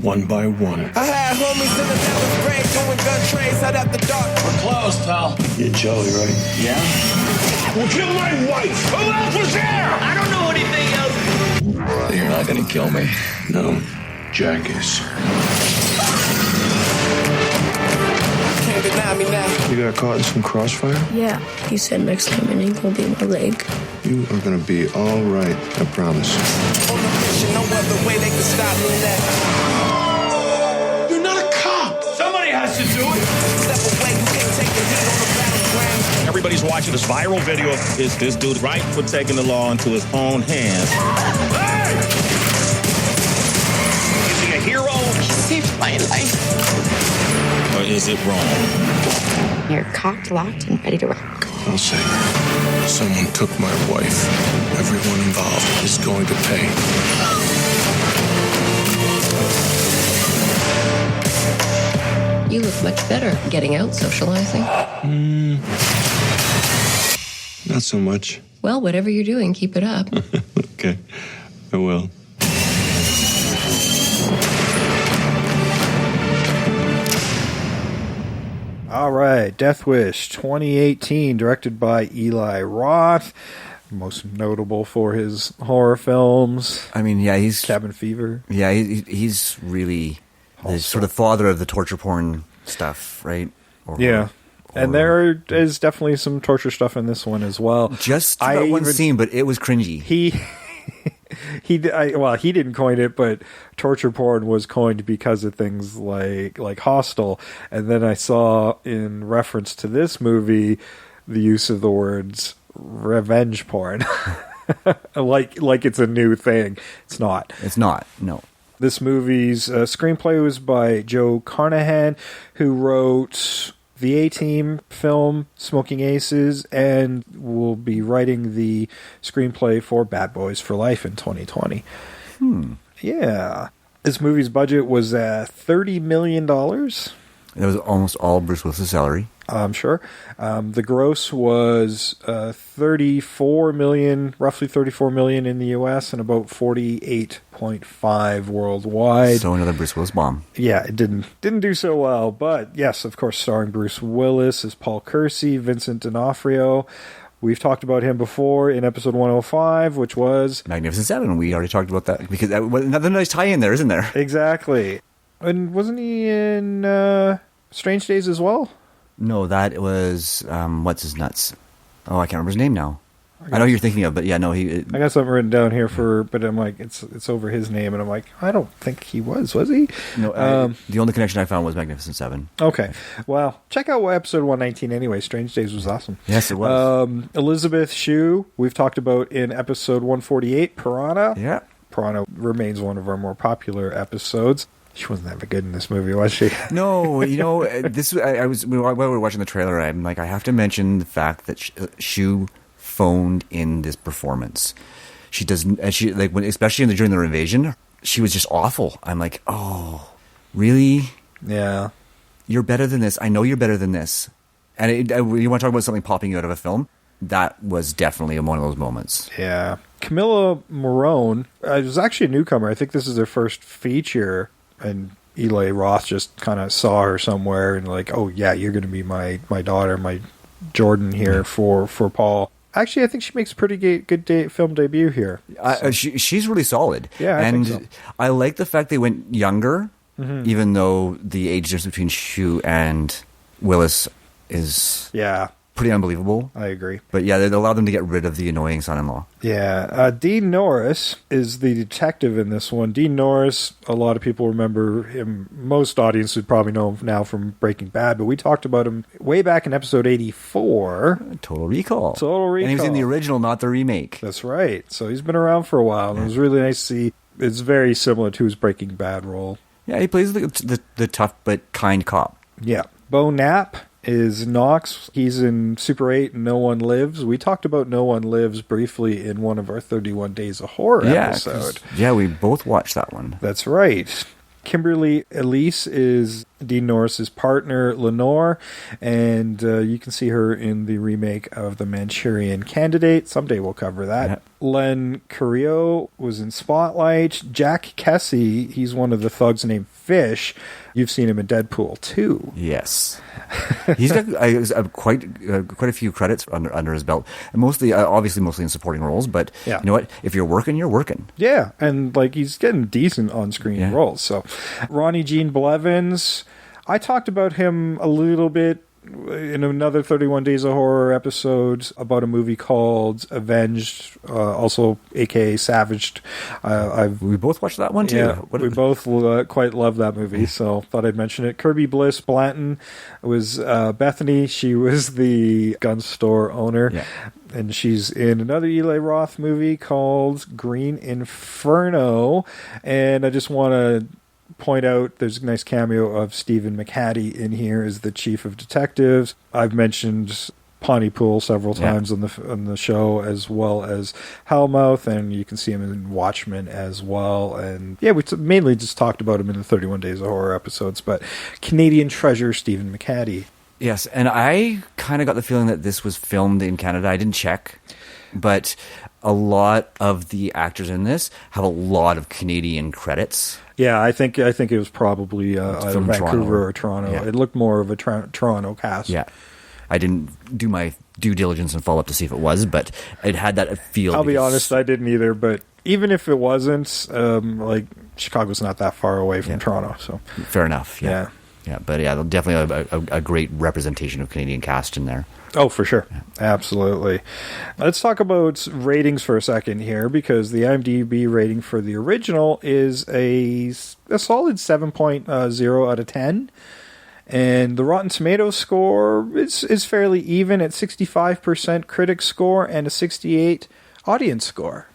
One by one. I had homies in the Dallas grave doing gun trades out at the dark. We're closed, pal. You're Joey, right? Yeah? Who killed my wife? Who else was there? I don't know anything else. You're not gonna kill me. No, Jack is. Can't deny me now. You got caught in some crossfire? Yeah, he said next time it ain't gonna be my leg. You are gonna be all right, I promise. On the mission, no other way they can stop me now. You're not a cop. Somebody has to do it. Step away, you can't take the heat on the battleground. Everybody's watching this viral video of this dude right for taking the law into his own hands. Hey! Is he a hero? He saved my life. Or is it wrong? You're cocked, locked, and ready to rock. I'll say, someone took my wife. Everyone involved is going to pay. You look much better getting out socializing. Not so much. Well, whatever you're doing, keep it up. Okay, I will. All right, Death Wish 2018, directed by Eli Roth, most notable for his horror films. I mean, yeah, he's Cabin Fever. Yeah, he's really the sort of father of the torture porn stuff, right? Yeah. And there is definitely some torture stuff in this one as well. Just about one scene, but it was cringy. He didn't coin it, but torture porn was coined because of things like Hostel. And then I saw in reference to this movie the use of the words revenge porn. like it's a new thing. It's not. It's not. No. This movie's screenplay was by Joe Carnahan, who wrote the A-Team film Smoking Aces, and will be writing the screenplay for Bad Boys for Life in 2020. Yeah. This movie's budget was $30 million. That was almost all Bruce Willis' salary. I'm sure. The gross was 34 million, roughly 34 million in the U.S. and about 48.5 worldwide. So another Bruce Willis bomb. Yeah, it didn't do so well, but yes, of course, starring Bruce Willis as Paul Kersey, Vincent D'Onofrio. We've talked about him before in episode 105, which was Magnificent Seven. We already talked about that because another nice tie-in there, isn't there? Exactly. And wasn't he in Strange Days as well? No, that was what's his nuts? Oh, I can't remember his name now. I know who you're thinking of, but yeah, no, he. I got something written down here but I'm like, it's over his name, and I'm like, I don't think he was he? No, the only connection I found was Magnificent Seven. Okay, well, check out episode 119 anyway. Strange Days was awesome. Yes, it was. Elizabeth Shue, we've talked about in episode 148, Piranha. Yeah, Piranha remains one of our more popular episodes. She wasn't that good in this movie, was she? No, this. I was while we were watching the trailer. I'm like, I have to mention the fact that Shue phoned in this performance. She doesn't. She like when, especially during the invasion, she was just awful. I'm like, oh, really? Yeah. You're better than this. I know you're better than this. And you want to talk about something popping out of a film? That was definitely one of those moments. Yeah. Camilla Morone was actually a newcomer. I think this is their first feature. And Eli Roth just kind of saw her somewhere and like, oh yeah, you're going to be my daughter, my Jordan here for Paul. Actually, I think she makes a pretty good film debut here. So. She's really solid. Yeah, I think so. I like the fact they went younger, even though the age difference between Shue and Willis is pretty unbelievable. I agree. But yeah, they allowed them to get rid of the annoying son-in-law. Yeah. Dean Norris is the detective in this one. Dean Norris, a lot of people remember him. Most audiences would probably know him now from Breaking Bad, but we talked about him way back in episode 84. Total Recall. And he was in the original, not the remake. That's right. So he's been around for a while, and it was really nice to see. It's very similar to his Breaking Bad role. Yeah, he plays the tough but kind cop. Yeah. Bo Knapp is Knox. He's in Super 8 and No One Lives. We talked about No One Lives briefly in one of our 31 Days of Horror episode. Yeah, we both watched that one. That's right. Kimberly Elise is Dean Norris's partner, Lenore, and you can see her in the remake of The Manchurian Candidate. Someday we'll cover that. Yeah. Len Carrillo was in Spotlight. Jack Kesey, he's one of the thugs named Fish. You've seen him in Deadpool 2. Yes. He's got quite a few credits under his belt. And mostly in supporting roles, but you know what? If you're working, you're working. Yeah, and he's getting decent on-screen roles. So, Ronnie Jean Blevins, I talked about him a little bit in another 31 Days of Horror episode about a movie called Avenged, also aka Savaged. We both watched that one too. Yeah, we both quite love that movie, so thought I'd mention it. Kirby Bliss Blanton was Bethany. She was the gun store owner. Yeah. And she's in another Eli Roth movie called Green Inferno. And I just want to point out there's a nice cameo of Stephen McHattie in here as the chief of detectives. I've mentioned Pontypool several times on the show, as well as Hellmouth, and you can see him in Watchmen as well. And yeah, we mainly just talked about him in the 31 Days of Horror episodes, but Canadian treasure Stephen McHattie. Yes, and I kind of got the feeling that this was filmed in Canada. I didn't check, but a lot of the actors in this have a lot of Canadian credits. Yeah, I think it was probably either Vancouver or Toronto. Yeah. It looked more of a Toronto cast. Yeah, I didn't do my due diligence and follow up to see if it was, but it had that feel. I'll be honest, I didn't either. But even if it wasn't, Chicago's not that far away from Toronto, so fair enough. Yeah. Yeah, but definitely a great representation of Canadian cast in there. Oh, for sure. Yeah. Absolutely. Let's talk about ratings for a second here, because the IMDb rating for the original is a solid 7.0 out of 10. And the Rotten Tomatoes score is fairly even at 65% critic score and a 68 audience score.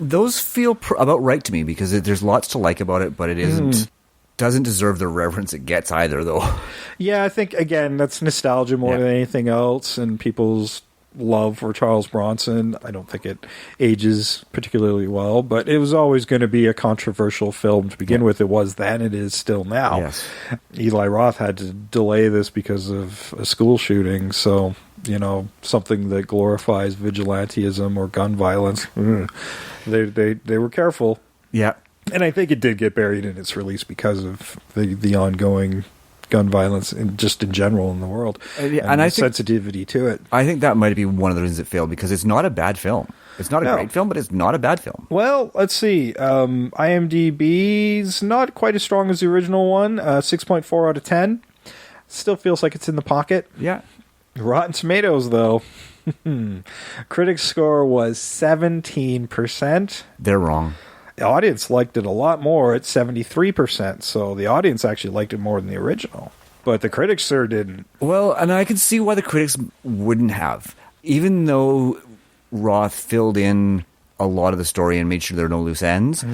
Those feel about right to me, because there's lots to like about it, but it isn't... doesn't deserve the reverence it gets either, though. Yeah, I think, again, that's nostalgia more than anything else, and people's love for Charles Bronson. I don't think it ages particularly well, but it was always going to be a controversial film to begin with. It was then, it is still now. Yes. Eli Roth had to delay this because of a school shooting, so, something that glorifies vigilantism or gun violence. They were careful. Yeah. And I think it did get buried in its release because of the ongoing gun violence and just in general in the world, and I think sensitivity to it. I think that might be one of the reasons it failed, because it's not a bad film. It's not a great film, but it's not a bad film. Well, let's see. IMDb's not quite as strong as the original one. 6.4 out of 10. Still feels like it's in the pocket. Yeah. Rotten Tomatoes, though. Critics' score was 17%. They're wrong. The audience liked it a lot more at 73%, so the audience actually liked it more than the original. But the critics sure didn't. Well, and I can see why the critics wouldn't have. Even though Roth filled in a lot of the story and made sure there are no loose ends,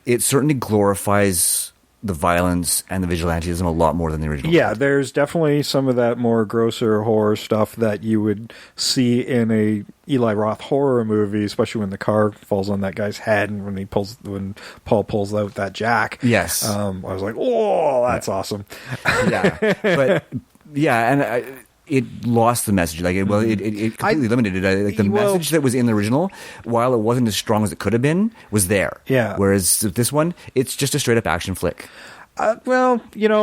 it certainly glorifies the violence and the vigilantism a lot more than the original. Yeah, there's definitely some of that more grosser horror stuff that you would see in a Eli Roth horror movie, especially when the car falls on that guy's head and when Paul pulls out that jack. Yes. I was like, oh, that's awesome. Yeah. But yeah, and it lost the message. Like, it completely limited it. Like, the message that was in the original, while it wasn't as strong as it could have been, was there. Yeah. Whereas this one, it's just a straight up action flick. Well,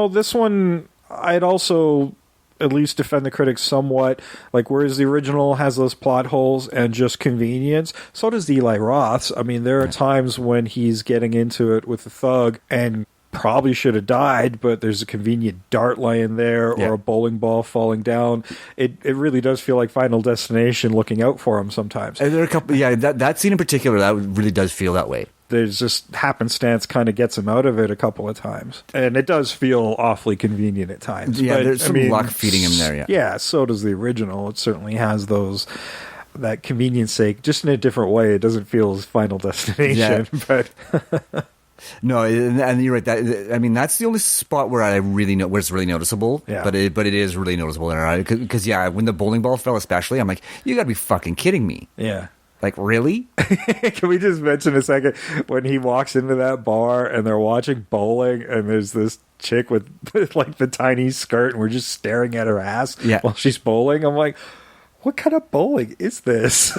this one, I'd also at least defend the critics somewhat. Like, whereas the original has those plot holes and just convenience, so does the Eli Roth's. I mean, there are times when he's getting into it with the thug and probably should have died, but there's a convenient dart laying there or a bowling ball falling down. It really does feel like Final Destination looking out for him sometimes. And there are a couple, that scene in particular, that really does feel that way. There's just happenstance kind of gets him out of it a couple of times. And it does feel awfully convenient at times. Yeah, but, there's some luck feeding him there, yeah. Yeah, so does the original. It certainly has that convenience sake, just in a different way. It doesn't feel as Final Destination, but... No, and you're right. That's the only spot where where it's really noticeable. Yeah. But it is really noticeable because when the bowling ball fell, especially, I'm like, you got to be fucking kidding me. Yeah. Like, really? Can we just mention a second when he walks into that bar and they're watching bowling and there's this chick with like the tiny skirt and we're just staring at her ass while she's bowling? I'm like, what kind of bowling is this?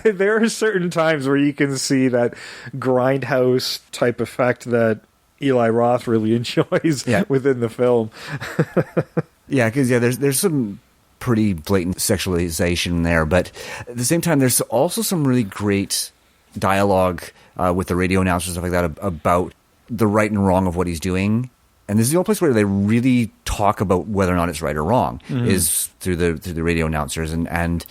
There are certain times where you can see that grindhouse type effect that Eli Roth really enjoys within the film. Because there's some pretty blatant sexualization there, but at the same time, there's also some really great dialogue with the radio announcers and stuff like that about the right and wrong of what he's doing. And this is the only place where they really talk about whether or not it's right or wrong is through the radio announcers. And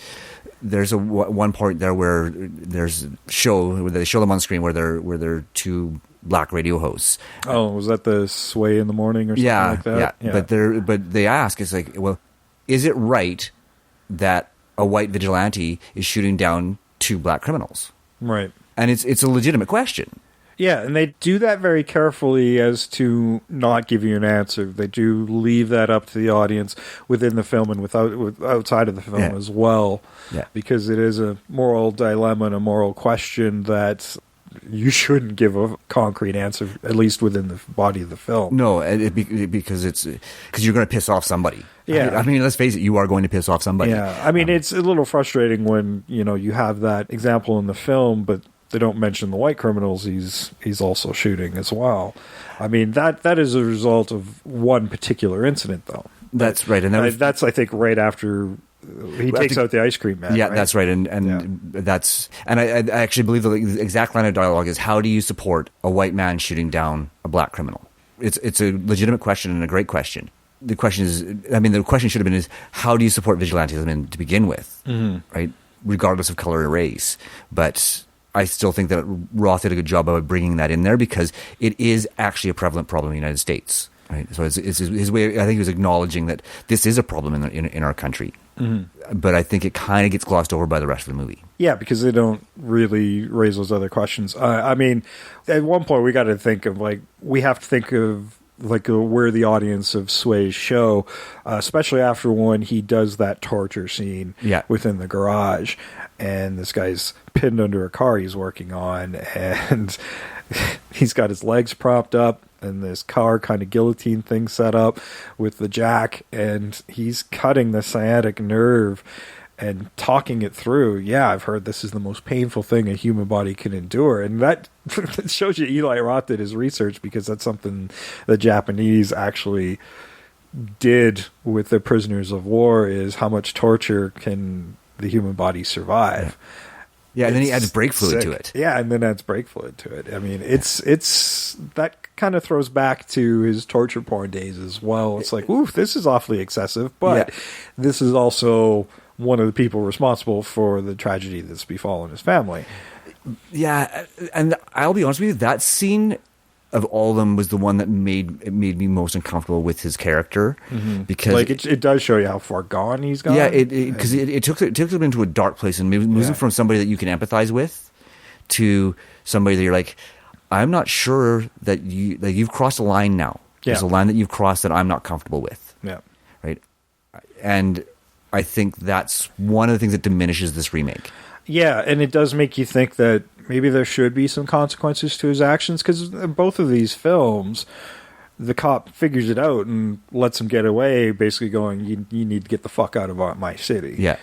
there's one point there where there's a show where they show them on screen where they're two black radio hosts. Oh, was that the Sway in the Morning or something like that? Yeah. But they ask, it's like, well, is it right that a white vigilante is shooting down two black criminals? Right. And it's a legitimate question. Yeah, and they do that very carefully as to not give you an answer. They do leave that up to the audience within the film and outside of the film as well. Yeah. Because it is a moral dilemma and a moral question that you shouldn't give a concrete answer, at least within the body of the film. No, because you're going to piss off somebody. Yeah. I mean, let's face it, you are going to piss off somebody. Yeah. I mean, it's a little frustrating when, you have that example in the film, but they don't mention the white criminals he's also shooting as well. I mean, that is a result of one particular incident, though. That's right. And that's, I think, right after he takes out the ice cream man. Yeah, right? that's right. And I actually believe the exact line of dialogue is, how do you support a white man shooting down a black criminal? It's a legitimate question and a great question. The question is, the question should have been how do you support vigilantism to begin with, right? Regardless of color or race. But I still think that Roth did a good job of bringing that in there because it is actually a prevalent problem in the United States. Right? So it's his way. I think he was acknowledging that this is a problem in our country. But I think it kind of gets glossed over by the rest of the movie. Yeah, because they don't really raise those other questions. I mean, at one point we got to think of we have to think of like where the audience of Sway's show, especially after when he does that torture scene within the garage, and this guy's pinned under a car he's working on, and he's got his legs propped up and this car kind of guillotine thing set up with the jack, and he's cutting the sciatic nerve and talking it through. Yeah, I've heard this is the most painful thing a human body can endure. And that shows you Eli Roth did his research, because that's something the Japanese actually did with the prisoners of war, is how much torture can the human body survive. Yeah, and then he adds brake fluid to it. Yeah, and then adds brake fluid to it. I mean, it's that kind of throws back to his torture porn days as well. It's like, oof, this is awfully excessive, but this is also one of the people responsible for the tragedy that's befallen his family. Yeah, and I'll be honest with you, that scene of all of them was the one that made me most uncomfortable with his character, because like it does show you how far gone he's gone. Yeah, because it took him into a dark place, and moves him from somebody that you can empathize with to somebody that you're like, I'm not sure that you've crossed a line now. There's a line that you've crossed that I'm not comfortable with. Yeah, right. And I think that's one of the things that diminishes this remake. Yeah, and it does make you think that maybe there should be some consequences to his actions, because in both of these films, the cop figures it out and lets him get away, basically going, you need to get the fuck out of my city. Yeah.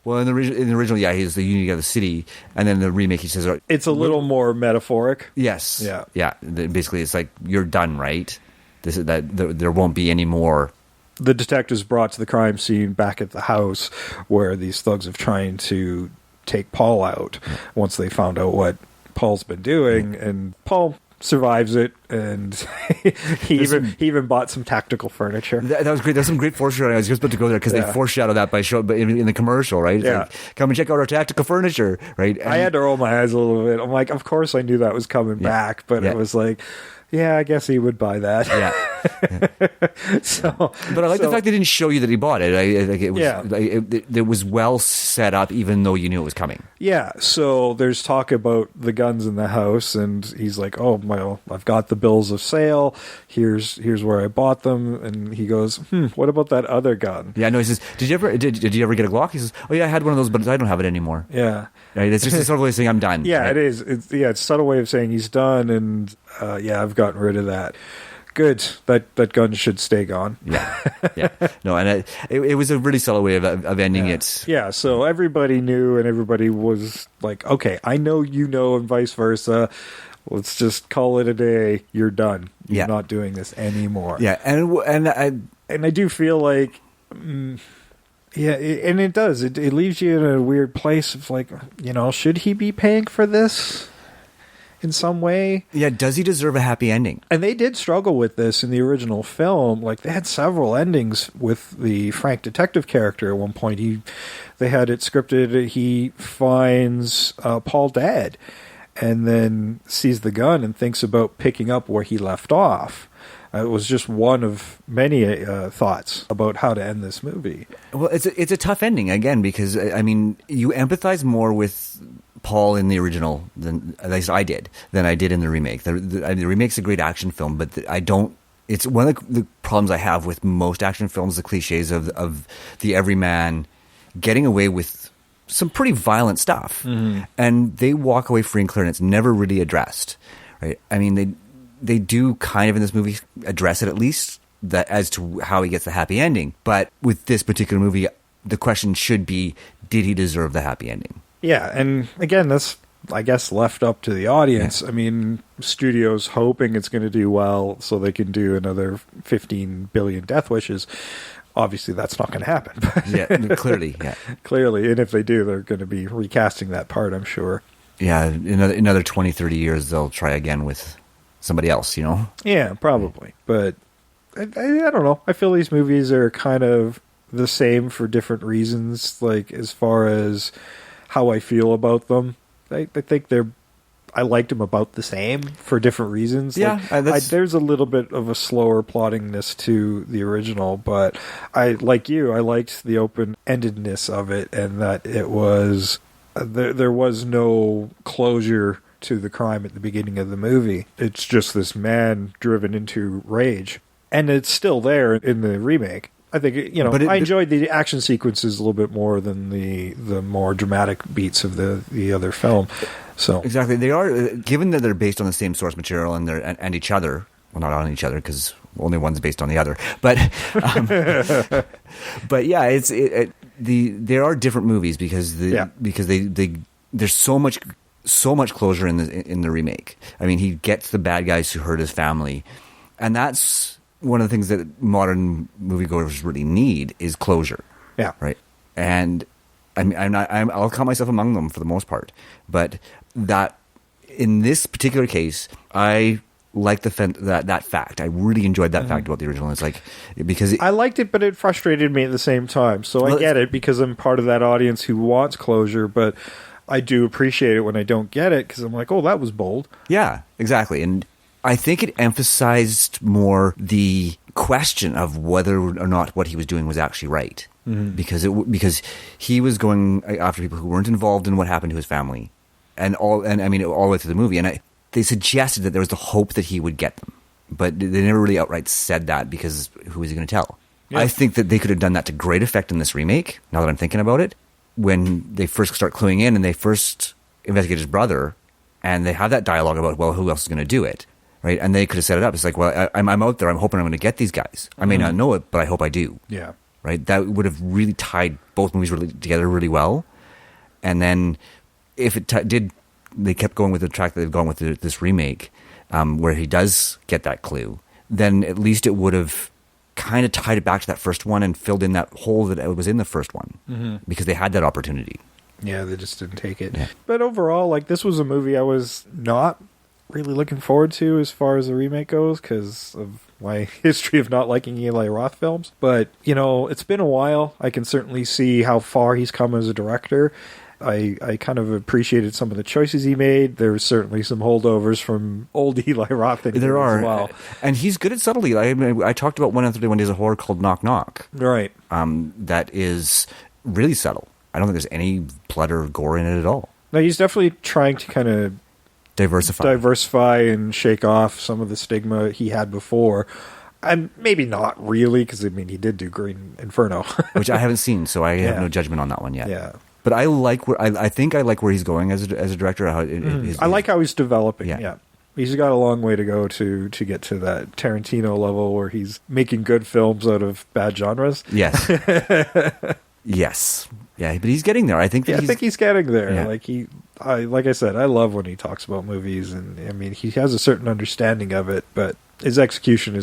Well, in the original, he's the you need to get out of the city, and then the remake, he says... It's a little more metaphoric. Yes. Yeah. Yeah. Basically, it's like, you're done, right? There won't be any more... The detectives brought to the crime scene back at the house where these thugs are trying to take Paul out once they found out what Paul's been doing, and Paul survives it, and he even bought some tactical furniture. That was great. There's some great foreshadowing. I was just about to go there, because they foreshadow that by in the commercial, right? It's like, come and check out our tactical furniture, right? And I had to roll my eyes a little bit. I'm like, of course I knew that was coming back, but it was like, yeah, I guess he would buy that. Yeah. But I like the fact they didn't show you that he bought it. It was well set up, even though you knew it was coming. Yeah. So there's talk about the guns in the house, and he's like, "Oh, well, I've got the bills of sale. Here's where I bought them." And he goes, "What about that other gun?" Yeah. No. He says, "Did you ever get a Glock?" He says, "Oh yeah, I had one of those, but I don't have it anymore." Yeah. Right. It's just a subtle way of saying I'm done. Yeah, right? it is. It's a subtle way of saying he's done, and I've gotten rid of that. Good. That gun should stay gone. Yeah. No, and it was a really subtle way of ending it. Yeah, so everybody knew, and everybody was like, okay, I know you know, and vice versa. Let's just call it a day. You're done. You're not doing this anymore. Yeah, and I do feel like... and it does. It leaves you in a weird place of like, should he be paying for this in some way? Yeah, does he deserve a happy ending? And they did struggle with this in the original film. Like, they had several endings with the Frank detective character at one point. They had it scripted, he finds Paul dead and then sees the gun and thinks about picking up where he left off. It was just one of many thoughts about how to end this movie. Well, it's a tough ending, again, because, I mean, you empathize more with Paul in the original, at least I did, than I did in the remake. The remake's a great action film, but it's one of the problems I have with most action films, the cliches of the everyman getting away with some pretty violent stuff. Mm-hmm. And they walk away free and clear, and it's never really addressed. Right? I mean, they do kind of in this movie address it, at least, that as to how he gets the happy ending. But with this particular movie, the question should be, did he deserve the happy ending? Yeah, and again, that's, I guess, left up to the audience. Yeah. I mean, studios hoping it's going to do well so they can do another 15 billion Death Wishes. Obviously, that's not going to happen. Yeah, clearly. Yeah. Clearly, and if they do, they're going to be recasting that part, I'm sure. Yeah, in another 20, 30 years, they'll try again with somebody else, Yeah, probably. But I don't know. I feel these movies are kind of the same for different reasons, like as far as how I feel about them. I think I liked them about the same for different reasons. Yeah, like, there's a little bit of a slower plottingness to the original, but I liked the open-endedness of it, and that it was there was no closure to the crime at the beginning of the movie. It's just this man driven into rage. And it's still there in the remake. I think, I enjoyed the action sequences a little bit more than the more dramatic beats of the other film. So exactly, they are, given that they're based on the same source material and each other. Well, not on each other because only one's based on the other. But but yeah, there are different movies because there's so much closure in the remake. I mean, he gets the bad guys who hurt his family, and that's one of the things that modern moviegoers really need is closure. Yeah, right. And I'll count myself among them for the most part, but that in this particular case, I like that fact. I really enjoyed that fact about the original. It's like because I liked it, but it frustrated me at the same time. So I get it because I'm part of that audience who wants closure, but I do appreciate it when I don't get it because I'm like, oh, that was bold. Yeah, exactly. And I think it emphasized more the question of whether or not what he was doing was actually right, because he was going after people who weren't involved in what happened to his family, and all the way through the movie, and they suggested that there was the hope that he would get them, but they never really outright said that because who was he going to tell? Yeah. I think that they could have done that to great effect in this remake, now that I'm thinking about it, when they first start cluing in and they first investigate his brother, and they have that dialogue about, well, who else is going to do it? Right, and they could have set it up. It's like, well, I'm out there. I'm hoping I'm going to get these guys. I may not know it, but I hope I do. Yeah. Right? That would have really tied both movies together really well. And then if it did, they kept going with the track that they've gone with this remake, where he does get that clue, then at least it would have kind of tied it back to that first one and filled in that hole that was in the first one, because they had that opportunity. Yeah, they just didn't take it. Yeah. But overall, like, this was a movie I was not really looking forward to as far as the remake goes because of my history of not liking Eli Roth films. But, it's been a while. I can certainly see how far he's come as a director. I kind of appreciated some of the choices he made. There's certainly some holdovers from old Eli Roth in there as well. And he's good at subtlety. I talked about 131 Days of Horror called Knock Knock. Right. That is really subtle. I don't think there's any blood or gore in it at all. No, he's definitely trying to kind of diversify and shake off some of the stigma he had before. And maybe not really, because he did do Green Inferno, which I haven't seen, so I have no judgment on that one yet. Yeah, but I like I think I like where he's going as a director. I like how he's developing. Yeah. He's got a long way to go to get to that Tarantino level where he's making good films out of bad genres. Yes. Yes. Yeah, but he's getting there. I think he's getting there. Yeah. Like I said, I love when he talks about movies, and he has a certain understanding of it, but his execution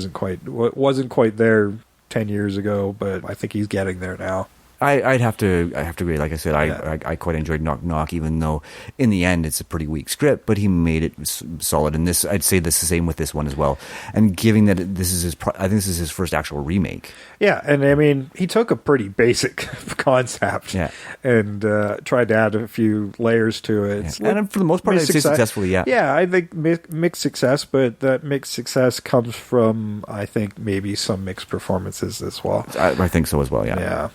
wasn't quite there 10 years ago, but I think he's getting there now. I have to agree. Like I said, I quite enjoyed Knock Knock, even though in the end it's a pretty weak script, but he made it solid. And I'd say this the same with this one as well. And given that this is I think this is his first actual remake. Yeah, and he took a pretty basic concept and tried to add a few layers to it. Yeah. And for the most part, I'd say successfully. Yeah. Yeah, I think mixed success, but that mixed success comes from, I think, maybe some mixed performances as well. I think so as well. Yeah. Yeah.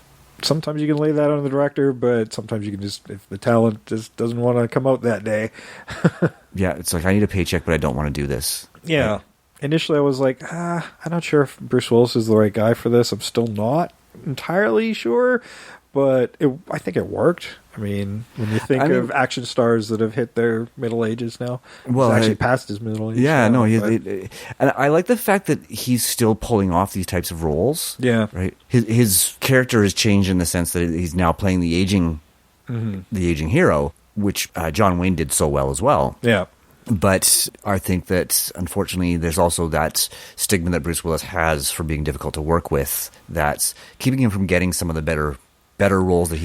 Sometimes you can lay that on the director, but sometimes you can if the talent just doesn't want to come out that day. Yeah, it's like, I need a paycheck, but I don't want to do this. Yeah. Right? Initially I was like, I'm not sure if Bruce Willis is the right guy for this. I'm still not entirely sure, but I think it worked. When you think of action stars that have hit their middle ages now, he's actually past his middle age. Yeah, and I like the fact that he's still pulling off these types of roles. Yeah, right. His character has changed in the sense that he's now playing the aging hero, which John Wayne did so well as well. Yeah. But I think that, unfortunately, there's also that stigma that Bruce Willis has for being difficult to work with, that's keeping him from getting some of the better roles that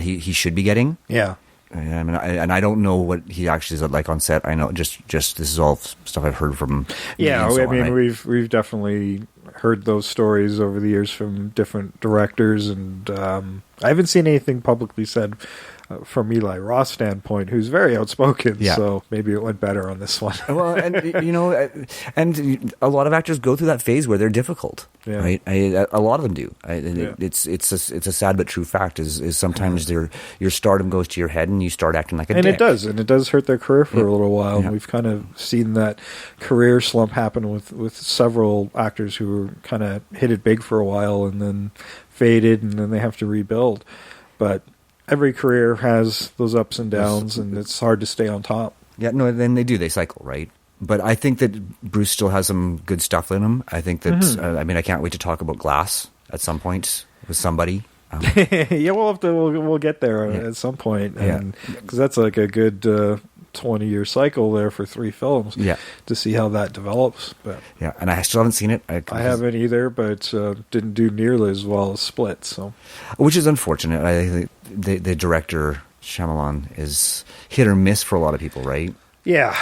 he should be getting. Yeah. And I don't know what he actually is like on set. I know just this is all stuff I've heard from. Yeah, we've definitely heard those stories over the years from different directors, and I haven't seen anything publicly said from Eli Roth's standpoint, who's very outspoken. Yeah. So maybe it went better on this one. Well, and and a lot of actors go through that phase where they're difficult, right? A lot of them do. It's a sad but true fact. Is sometimes your stardom goes to your head and you start acting like a dick. And it does hurt their career for a little while. Yeah. We've kind of seen that career slump happen with several actors who kind of hit it big for a while and then faded, and then they have to rebuild. But every career has those ups and downs, and it's hard to stay on top. Yeah, no, then they cycle, right? But I think that Bruce still has some good stuff in him. I think that, I can't wait to talk about Glass at some point with somebody. Yeah, we'll get there at some point, because that's like a good 20-year cycle there for 3 films. Yeah, to see how that develops. But yeah, and I still haven't seen it. I haven't either, but didn't do nearly as well as Split. So, which is unfortunate. I think the director Shyamalan is hit or miss for a lot of people, right? Yeah.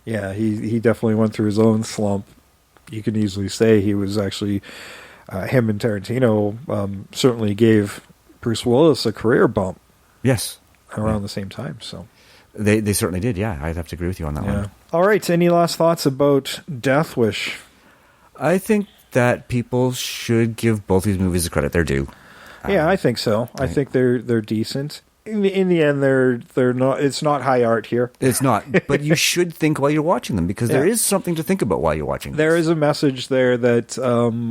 He definitely went through his own slump. You can easily say he was actually. Him and Tarantino certainly gave Bruce Willis a career bump. Yes, around the same time. So they certainly did. Yeah, I'd have to agree with you on that one. All right. Any last thoughts about Death Wish? I think that people should give both these movies the credit they're due. Yeah, I think so. I think they're decent. In the end, they're not. It's not high art here. It's not. But you should think while you're watching them, because there is something to think about while you're watching them. There is a message there that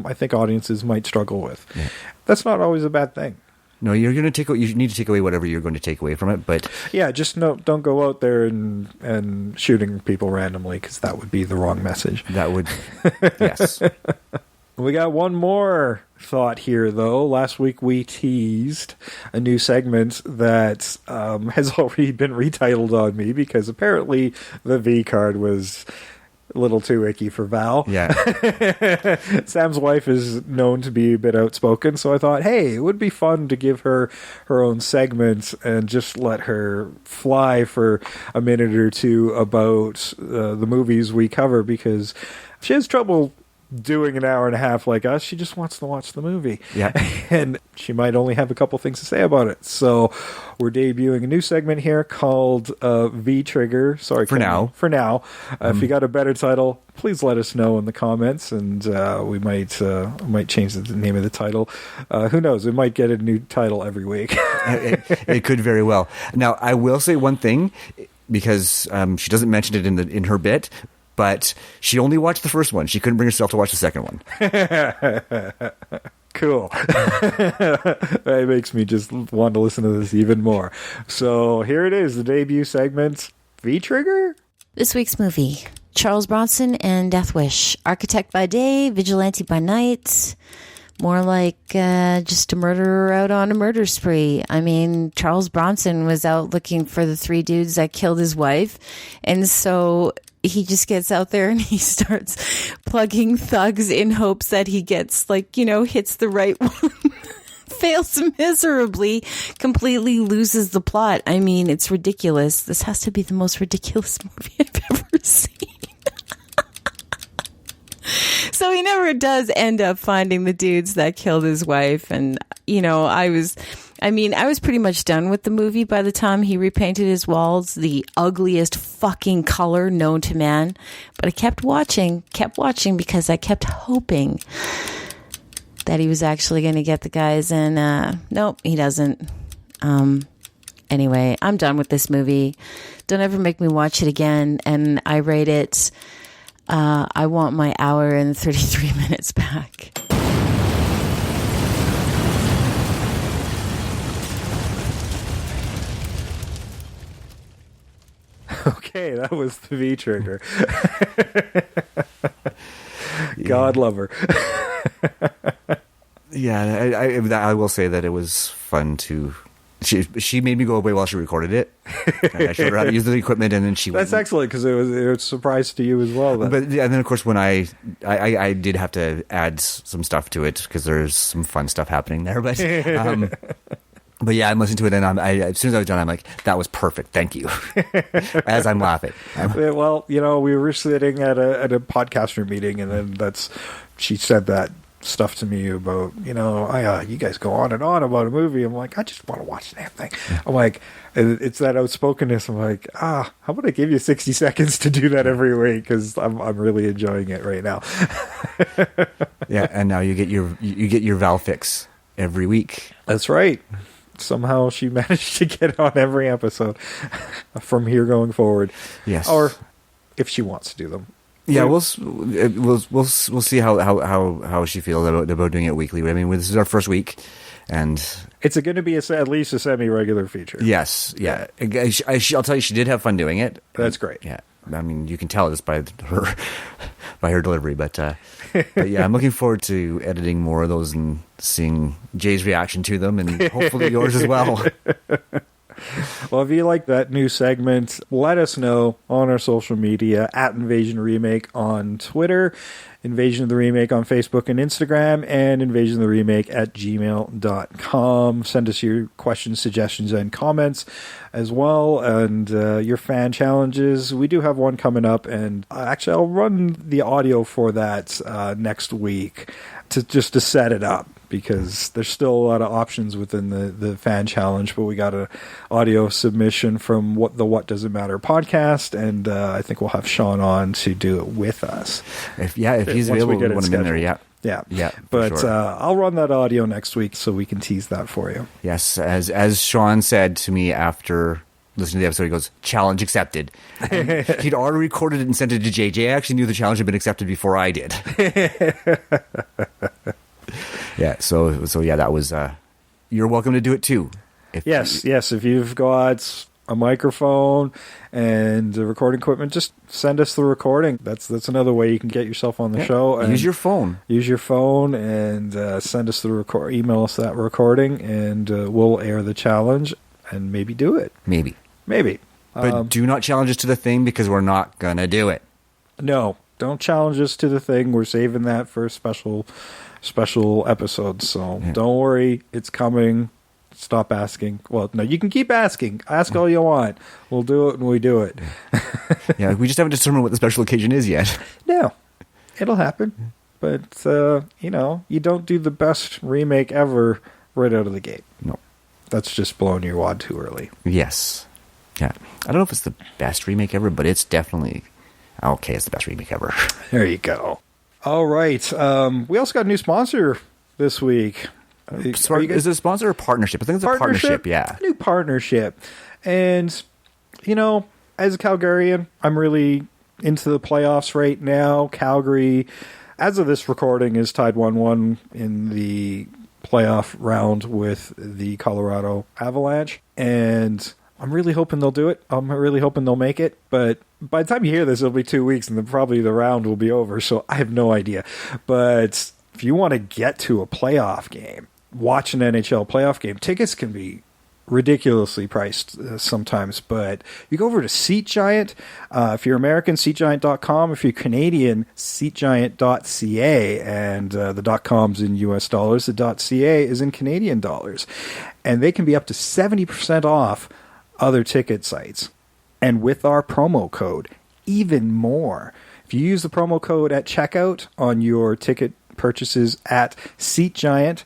I think audiences might struggle with. Yeah. That's not always a bad thing. No, you're going to you need to take away whatever you're going to take away from it. But yeah, just don't go out there and shooting people randomly, because that would be the wrong message. That would, yes. We got one more thought here, though. Last week we teased a new segment that has already been retitled on me, because apparently the V card was a little too icky for Val. Yeah. Sam's wife is known to be a bit outspoken, so I thought, hey, it would be fun to give her own segment and just let her fly for a minute or two about the movies we cover, because she has trouble doing an hour and a half like us. She just wants to watch the movie. Yeah. And she might only have a couple things to say about it. So we're debuting a new segment here called V-Trigger. Sorry, For now. If you got a better title, please let us know in the comments, and we might change the name of the title. Who knows? We might get a new title every week. It could very well. Now, I will say one thing, because she doesn't mention it in her bit, but she only watched the first one. She couldn't bring herself to watch the second one. Cool. That makes me just want to listen to this even more. So here it is, the debut segment, V-Trigger? This week's movie, Charles Bronson and Death Wish. Architect by day, vigilante by night. More like just a murderer out on a murder spree. I mean, Charles Bronson was out looking for the 3 dudes that killed his wife. And so he just gets out there and he starts plugging thugs in hopes that he gets, hits the right one. Fails miserably, completely loses the plot. I mean, it's ridiculous. This has to be the most ridiculous movie I've ever seen. So he never does end up finding the dudes that killed his wife. And, I was pretty much done with the movie by the time he repainted his walls the ugliest fucking color known to man. But I kept watching because I kept hoping that he was actually going to get the guys. And nope, he doesn't. Anyway, I'm done with this movie. Don't ever make me watch it again. And I rate it... I want my hour and 33 minutes back. Okay, that was the V-Trigger. God love her. Yeah, I will say that it was fun to... She made me go away while she recorded it. And I showed her how to use the equipment, and then she... That's excellent, because it was a surprise to you as well. Then. But yeah, and then of course when I did have to add some stuff to it, because there's some fun stuff happening there. But but yeah, I'm listening to it, and as soon as I was done, I'm like, that was perfect, thank you. As I'm laughing. Well, we were sitting at a podcaster meeting, and then she said that stuff to me about, you guys go on and on about a movie. I'm like, I just want to watch the damn thing. I'm like, it's that outspokenness. I'm like, how about I give you 60 seconds to do that every week? Because I'm really enjoying it right now. Yeah, and now you get your Val fix every week. That's right. Somehow she managed to get on every episode from here going forward. Yes, or if she wants to do them. Yeah, we'll see how she feels about doing it weekly. I mean, this is our first week, and it's going to be at least a semi-regular feature. Yes, yeah. I'll tell you, she did have fun doing it. That's great. Yeah, I mean, you can tell just by her delivery, but yeah, I'm looking forward to editing more of those and seeing Jay's reaction to them, and hopefully yours as well. Well, if you like that new segment, let us know on our social media at Invasion Remake on Twitter, Invasion of the Remake on Facebook and Instagram, and Invasion of the Remake at gmail.com. Send us your questions, suggestions, and comments as well, and your fan challenges. We do have one coming up, and actually I'll run the audio for that next week to set it up, because there's still a lot of options within the fan challenge, but we got an audio submission from What Does It Matter podcast, and I think we'll have Sean on to do it with us. If he's available, we want him in there, yeah. But sure. I'll run that audio next week so we can tease that for you. Yes, as Sean said to me after listening to the episode, he goes, "Challenge accepted." And he'd already recorded it and sent it to JJ. I actually knew the challenge had been accepted before I did. Yeah, so yeah, that was. You're welcome to do it too. Yes. If you've got a microphone and the recording equipment, just send us the recording. That's another way you can get yourself on the show. Use your phone. Use your phone and send us the email us that recording, and we'll air the challenge and maybe do it. Maybe. But do not challenge us to the thing, because we're not gonna do it. No, don't challenge us to the thing. We're saving that for special episodes. So Don't worry, it's coming. Stop asking. Well, no, you can keep asking. Ask all you want. We'll do it when we do it. Yeah, we just haven't determined what the special occasion is yet. No, it'll happen. But, you don't do the best remake ever right out of the gate. No. That's just blowing your wad too early. Yes. Yeah. I don't know if it's the best remake ever, but it's definitely okay. It's the best remake ever. There you go. All right. We also got a new sponsor this week. Is it a sponsor or partnership? I think it's a partnership, yeah. A new partnership. And, as a Calgarian, I'm really into the playoffs right now. Calgary, as of this recording, is tied 1-1 in the playoff round with the Colorado Avalanche. And I'm really hoping they'll do it. I'm really hoping they'll make it. But by the time you hear this, it'll be 2 weeks, and then probably the round will be over. So I have no idea. But if you want to get to a playoff game, watch an NHL playoff game, tickets can be ridiculously priced sometimes. But you go over to SeatGiant. If you're American, SeatGiant.com. If you're Canadian, SeatGiant.ca. And the .com's in US dollars. The .ca is in Canadian dollars. And they can be up to 70% off other ticket sites. And with our promo code, even more. If you use the promo code at checkout on your ticket purchases at SeatGiant,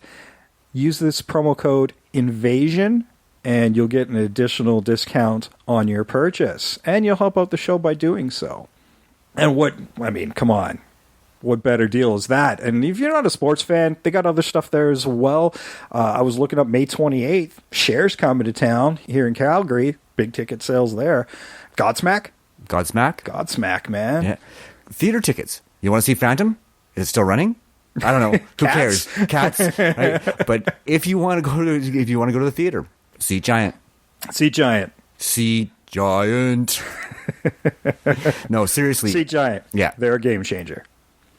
use this promo code INVASION, and you'll get an additional discount on your purchase. And you'll help out the show by doing so. And come on. What better deal is that? And if you're not a sports fan, they got other stuff there as well. I was looking up May 28th. Cher's coming to town here in Calgary. Big ticket sales there. Godsmack, man. Yeah. Theater tickets. You want to see Phantom? Is it still running? I don't know. Who cares? Cats. Right? But if you want to go to the theater, SeatGiant. No, seriously. SeatGiant. Yeah. They're a game changer.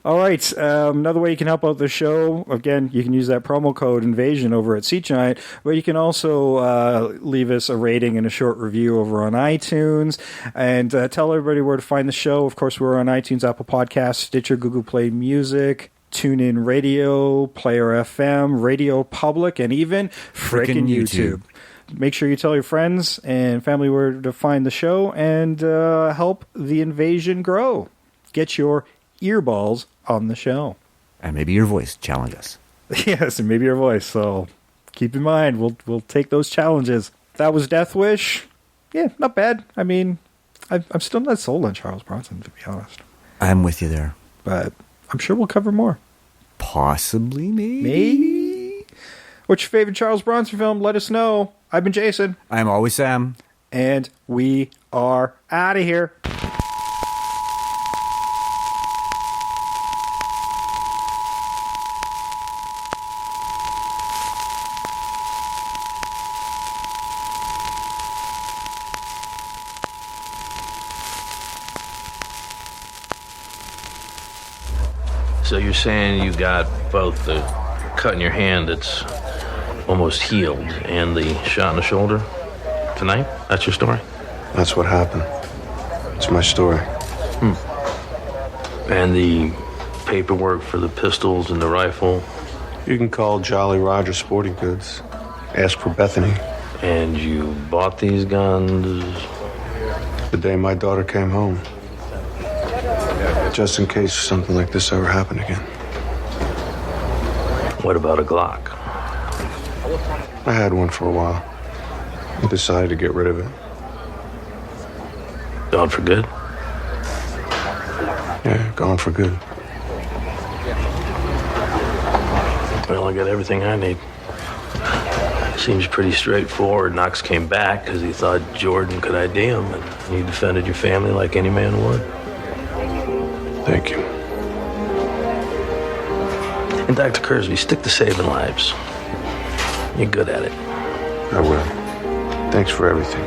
All right. Another way you can help out the show, again, you can use that promo code INVASION over at SeatGiant, but you can also leave us a rating and a short review over on iTunes, and tell everybody where to find the show. Of course, we're on iTunes, Apple Podcasts, Stitcher, Google Play Music, TuneIn Radio, Player FM, Radio Public, and even frickin' YouTube. Make sure you tell your friends and family where to find the show, and help the invasion grow. Get your earballs on the show. And maybe your voice. Challenge us. Yes, and maybe your voice. So keep in mind, we'll take those challenges. That was Death Wish. Yeah, not bad. I mean, I'm still not sold on Charles Bronson, to be honest. I'm with you there. But I'm sure we'll cover more. Possibly, maybe. What's your favorite Charles Bronson film? Let us know. I've been Jason. I'm always Sam. And we are out of here. So you're saying you got both the cut in your hand that's almost healed and the shot in the shoulder tonight? That's your story? That's what happened. It's my story. And the paperwork for the pistols and the rifle? You can call Jolly Roger Sporting Goods. Ask for Bethany. And you bought these guns? The day my daughter came home. Just in case something like this ever happened again. What about a Glock? I had one for a while. I decided to get rid of it. Gone for good? Yeah, gone for good. Well, I got everything I need. Seems pretty straightforward. Knox came back because he thought Jordan could ID him, and you defended your family like any man would. Thank you. And Dr. Kersby, stick to saving lives. You're good at it. I will. Thanks for everything.